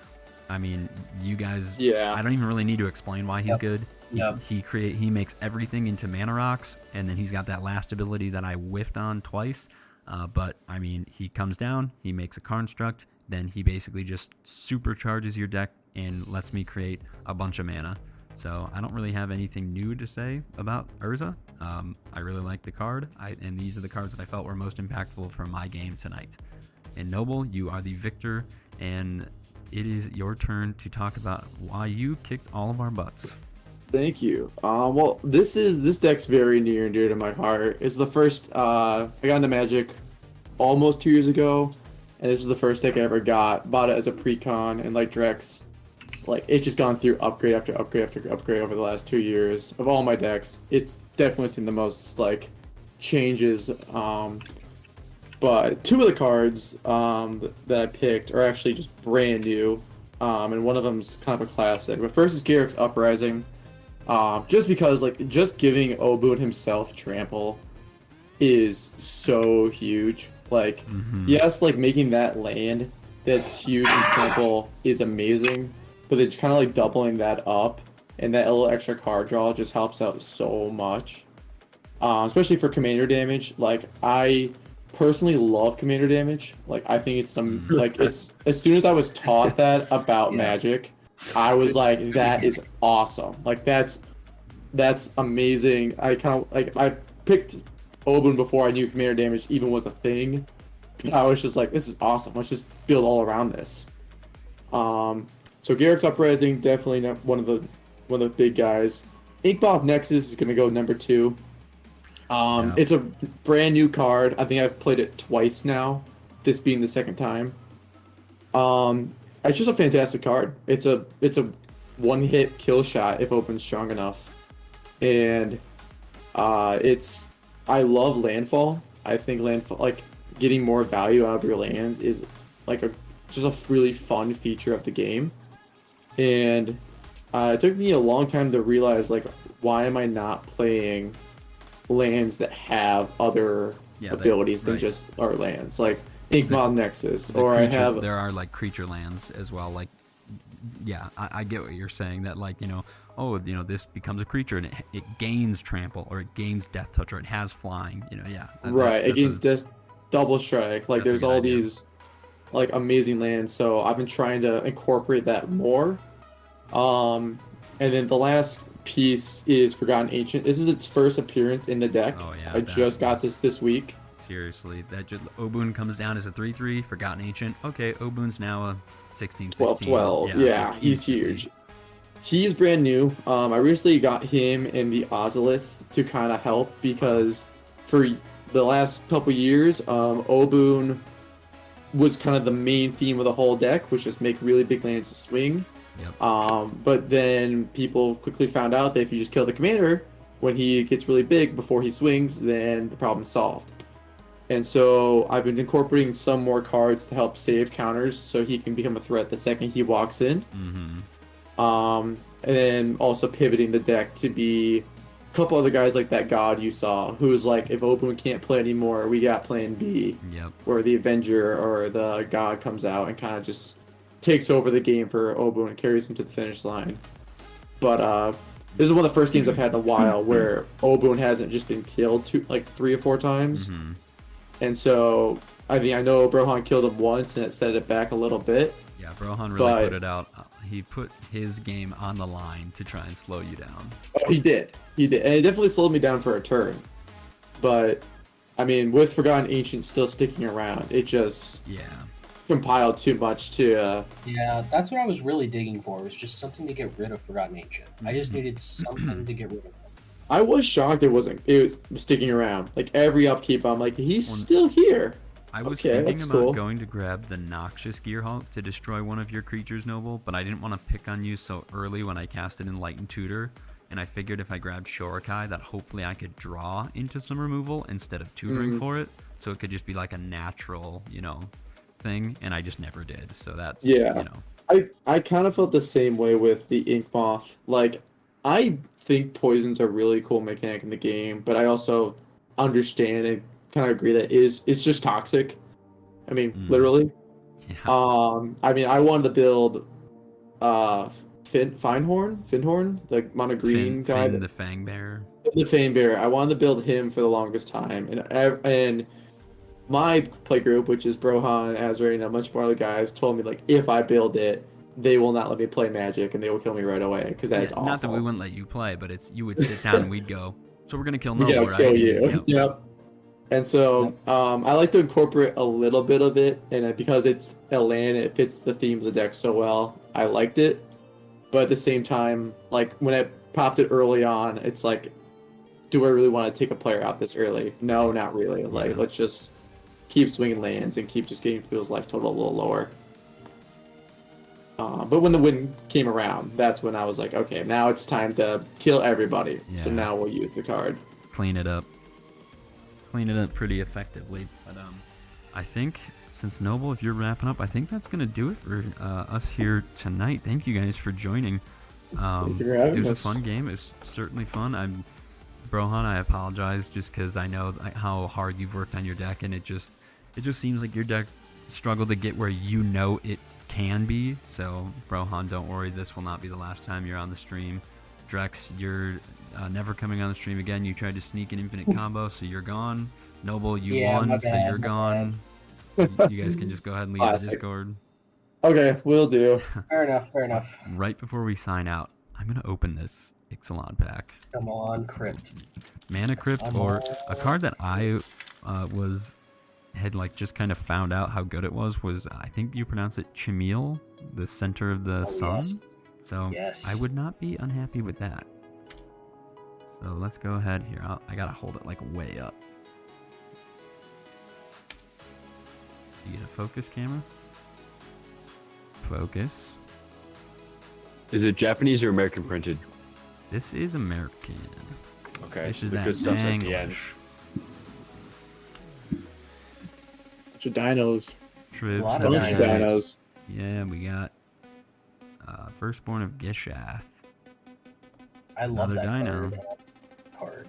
A: I mean, you guys, I don't even really need to explain why he's good.
C: Yep.
A: He makes everything into mana rocks, and then he's got that last ability that I whiffed on twice. But I mean, he comes down, he makes a construct, then he basically just supercharges your deck and lets me create a bunch of mana. So I don't really have anything new to say about Urza. I really like the card, and these are the cards that I felt were most impactful for my game tonight. And Noble, you are the victor, and it is your turn to talk about why you kicked all of our butts.
D: Thank you. Well, this deck's very near and dear to my heart. It's the first I got into Magic almost 2 years ago, and this is the first deck I ever got. Bought it as a pre-con, and like Drex, like it's just gone through upgrade after upgrade after upgrade over the last 2 years. Of all my decks, it's definitely seen the most like changes. But 2 of the cards that I picked are actually just brand new, and one of them's kind of a classic. But first is Garruk's Uprising, just because like just giving Obuun himself trample is so huge. Like yes, like making that land that's huge in trample is amazing, but then kind of like doubling that up and that little extra card draw just helps out so much, especially for commander damage. Like I personally love commander damage. Like I think it's like it's as soon as I was taught that about Magic, I was like, that is awesome. Like that's amazing. I kind of like I picked Obuun before I knew commander damage even was a thing. I was just like, this is awesome. Let's just build all around this. So Garruk's Uprising, definitely one of the big guys. Inkmoth Nexus is gonna go number 2. It's a brand new card. I think I've played it twice now, this being the second time. It's just a fantastic card. It's a one-hit kill shot if opened strong enough. And I love landfall. I think landfall, like getting more value out of your lands, is like just a really fun feature of the game. And it took me a long time to realize, like, why am I not playing lands that have other abilities than just our lands, like Inkmoth Nexus, or
A: creature,
D: I have
A: there are like creature lands as well. Like, I get what you're saying, that like this becomes a creature and it gains trample, or it gains death touch, or it has flying.
D: It gains double strike. Like there's all these like amazing lands, so I've been trying to incorporate that more. And then the last piece is Forgotten Ancient. This is its first appearance in the deck. I just got this week.
A: Seriously, that Obuun comes down as a 3/3, Forgotten Ancient. Okay, Obuun's now a 16/16.
D: 12. Yeah, he's huge. He's brand new. I recently got him in the Ozolith to kind of help, because for the last couple years, Obuun was kind of the main theme of the whole deck, which just make really big lands to swing.
A: Yep.
D: But then people quickly found out that if you just kill the commander when he gets really big before he swings, then the problem's solved. And so I've been incorporating some more cards to help save counters so he can become a threat the second he walks in. And then also pivoting the deck to be a couple other guys like that god you saw, who's like, if Obuun can't play anymore, we got plan B.
A: Yep.
D: Where the Avenger or the god comes out and kind of just takes over the game for Obuun and carries him to the finish line. But this is one of the first games I've had in a while where Obuun hasn't just been killed like 3 or 4 times. And so, I mean, I know Brohan killed him once and it set it back a little bit.
A: Yeah, Brohan really put it out. He put his game on the line to try and slow you down.
D: Oh, he did. He did. And it definitely slowed me down for a turn. But, I mean, with Forgotten Ancient still sticking around, it just compiled too much to...
C: Yeah, that's what I was really digging for, was just something to get rid of Forgotten Ancient. I just needed something to get rid of.
D: I was shocked it was sticking around. Like, every upkeep, I'm like, he's still here.
A: I was thinking about going to grab the Noxious Gearhulk to destroy one of your creatures, Noble, but I didn't want to pick on you so early when I cast it in Light and Tutor, and I figured if I grabbed Shorakai that hopefully I could draw into some removal instead of tutoring for it, so it could just be like a natural, thing, and I just never did, so that's,
D: I kind of felt the same way with the Ink Moth. Like, I think poison's a really cool mechanic in the game, but I also understand and kind of agree that it's just toxic. I mean, literally. Yeah. I mean, I wanted to build Finhorn, the mono green guy.
A: The Fangbearer.
D: The Fangbearer. I wanted to build him for the longest time, and my play group, which is Brohan, Azrain, and a bunch more other guys, told me like if I build it, they will not let me play Magic and they will kill me right away because that's awful.
A: Not that we wouldn't let you play, but you would sit down and we'd go, so we're gonna kill Noble,
D: right? Kill you. Yep. And so I like to incorporate a little bit of it, and because it's a land, it fits the theme of the deck so well. I liked it, but at the same time, like when I popped it early on, it's like, do I really want to take a player out this early? No, not really. Like let's just keep swinging lands and keep just getting people's life total a little lower. But when the win came around, that's when I was like, okay, now it's time to kill everybody. Yeah. So now we'll use the card.
A: Clean it up pretty effectively. But I think, since Noble, if you're wrapping up, I think that's going to do it for us here tonight. Thank you guys for joining. It was a fun game. It was certainly fun. Brohan, I apologize just because I know how hard you've worked on your deck, and it just seems like your deck struggled to get where it can be. So Brohan, don't worry, this will not be the last time you're on the stream. Drex, you're never coming on the stream again. You tried to sneak an infinite combo, so you're gone. Noble, you won, so you're gone. You guys can just go ahead and leave the Discord.
D: Okay, will do.
C: Fair enough.
A: Right before we sign out, I'm going to open this Ixalan pack.
C: Come on, Crypt.
A: Mana Crypt, or a card that I had just kind of found out how good it was, I think you pronounce it Chimil, the center of the sun.
C: Yes.
A: So I would not be unhappy with that. So let's go ahead here. I gotta hold it like way up. You get a focus camera. Focus.
B: Is it Japanese or American printed?
A: This is American.
B: Okay.
A: This is
B: the
A: that
B: good stuff's at the end.
D: Bunch of dinos.
A: Tribs.
C: A lot of
D: dinos.
A: Yeah, we got Firstborn of Gishath.
C: I love
A: Another
C: that
A: dino.
C: card.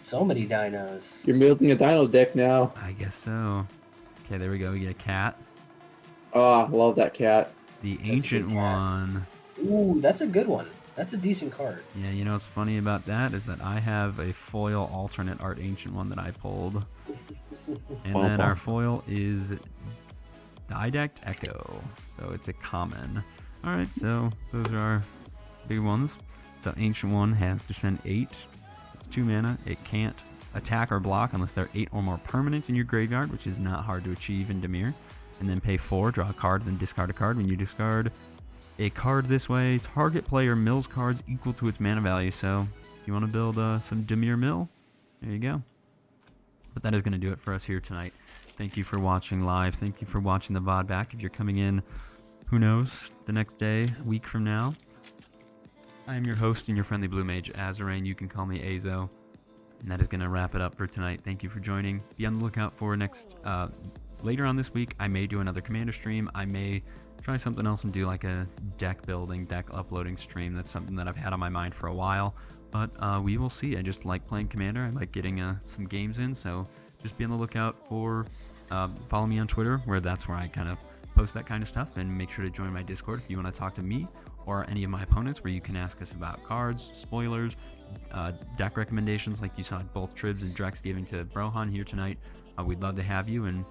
C: So many dinos.
D: You're building a dino deck now.
A: I guess so. Okay, there we go. We get a cat.
D: Oh, I love that cat.
A: The ancient one.
C: Ooh, that's a good one. That's a decent card.
A: Yeah, you know what's funny about that is that I have a foil alternate art ancient one that I pulled. And then our foil is Didact Echo. So it's a common. Alright, so those are our big ones. So ancient one has Descend 8. It's 2 mana. It can't attack or block unless there are 8 or more permanents in your graveyard, which is not hard to achieve in Dimir. And then pay 4, draw a card, then discard a card. When you discard a card this way, target player mills cards equal to its mana value. So if you want to build some Dimir mill, there you go. But that is going to do it for us here tonight. Thank you for watching live. Thank you for watching the VOD back. If you're coming in who knows, the next day, week from now. I am your host and your friendly blue mage, Azarain. You can call me Azo. And that is going to wrap it up for tonight. Thank you for joining. Be on the lookout for later on this week, I may do another Commander stream. I may try something else and do like a deck building, deck uploading stream. That's something that I've had on my mind for a while. But we will see. I just like playing Commander. I like getting some games in. So just be on the lookout for, follow me on Twitter, where that's where I kind of post that kind of stuff. And make sure to join my Discord if you want to talk to me or any of my opponents, where you can ask us about cards, spoilers, deck recommendations like you saw both Tribs and Drex giving to Brohan here tonight. We'd love to have you, and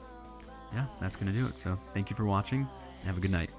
A: yeah, that's going to do it. So thank you for watching, and have a good night.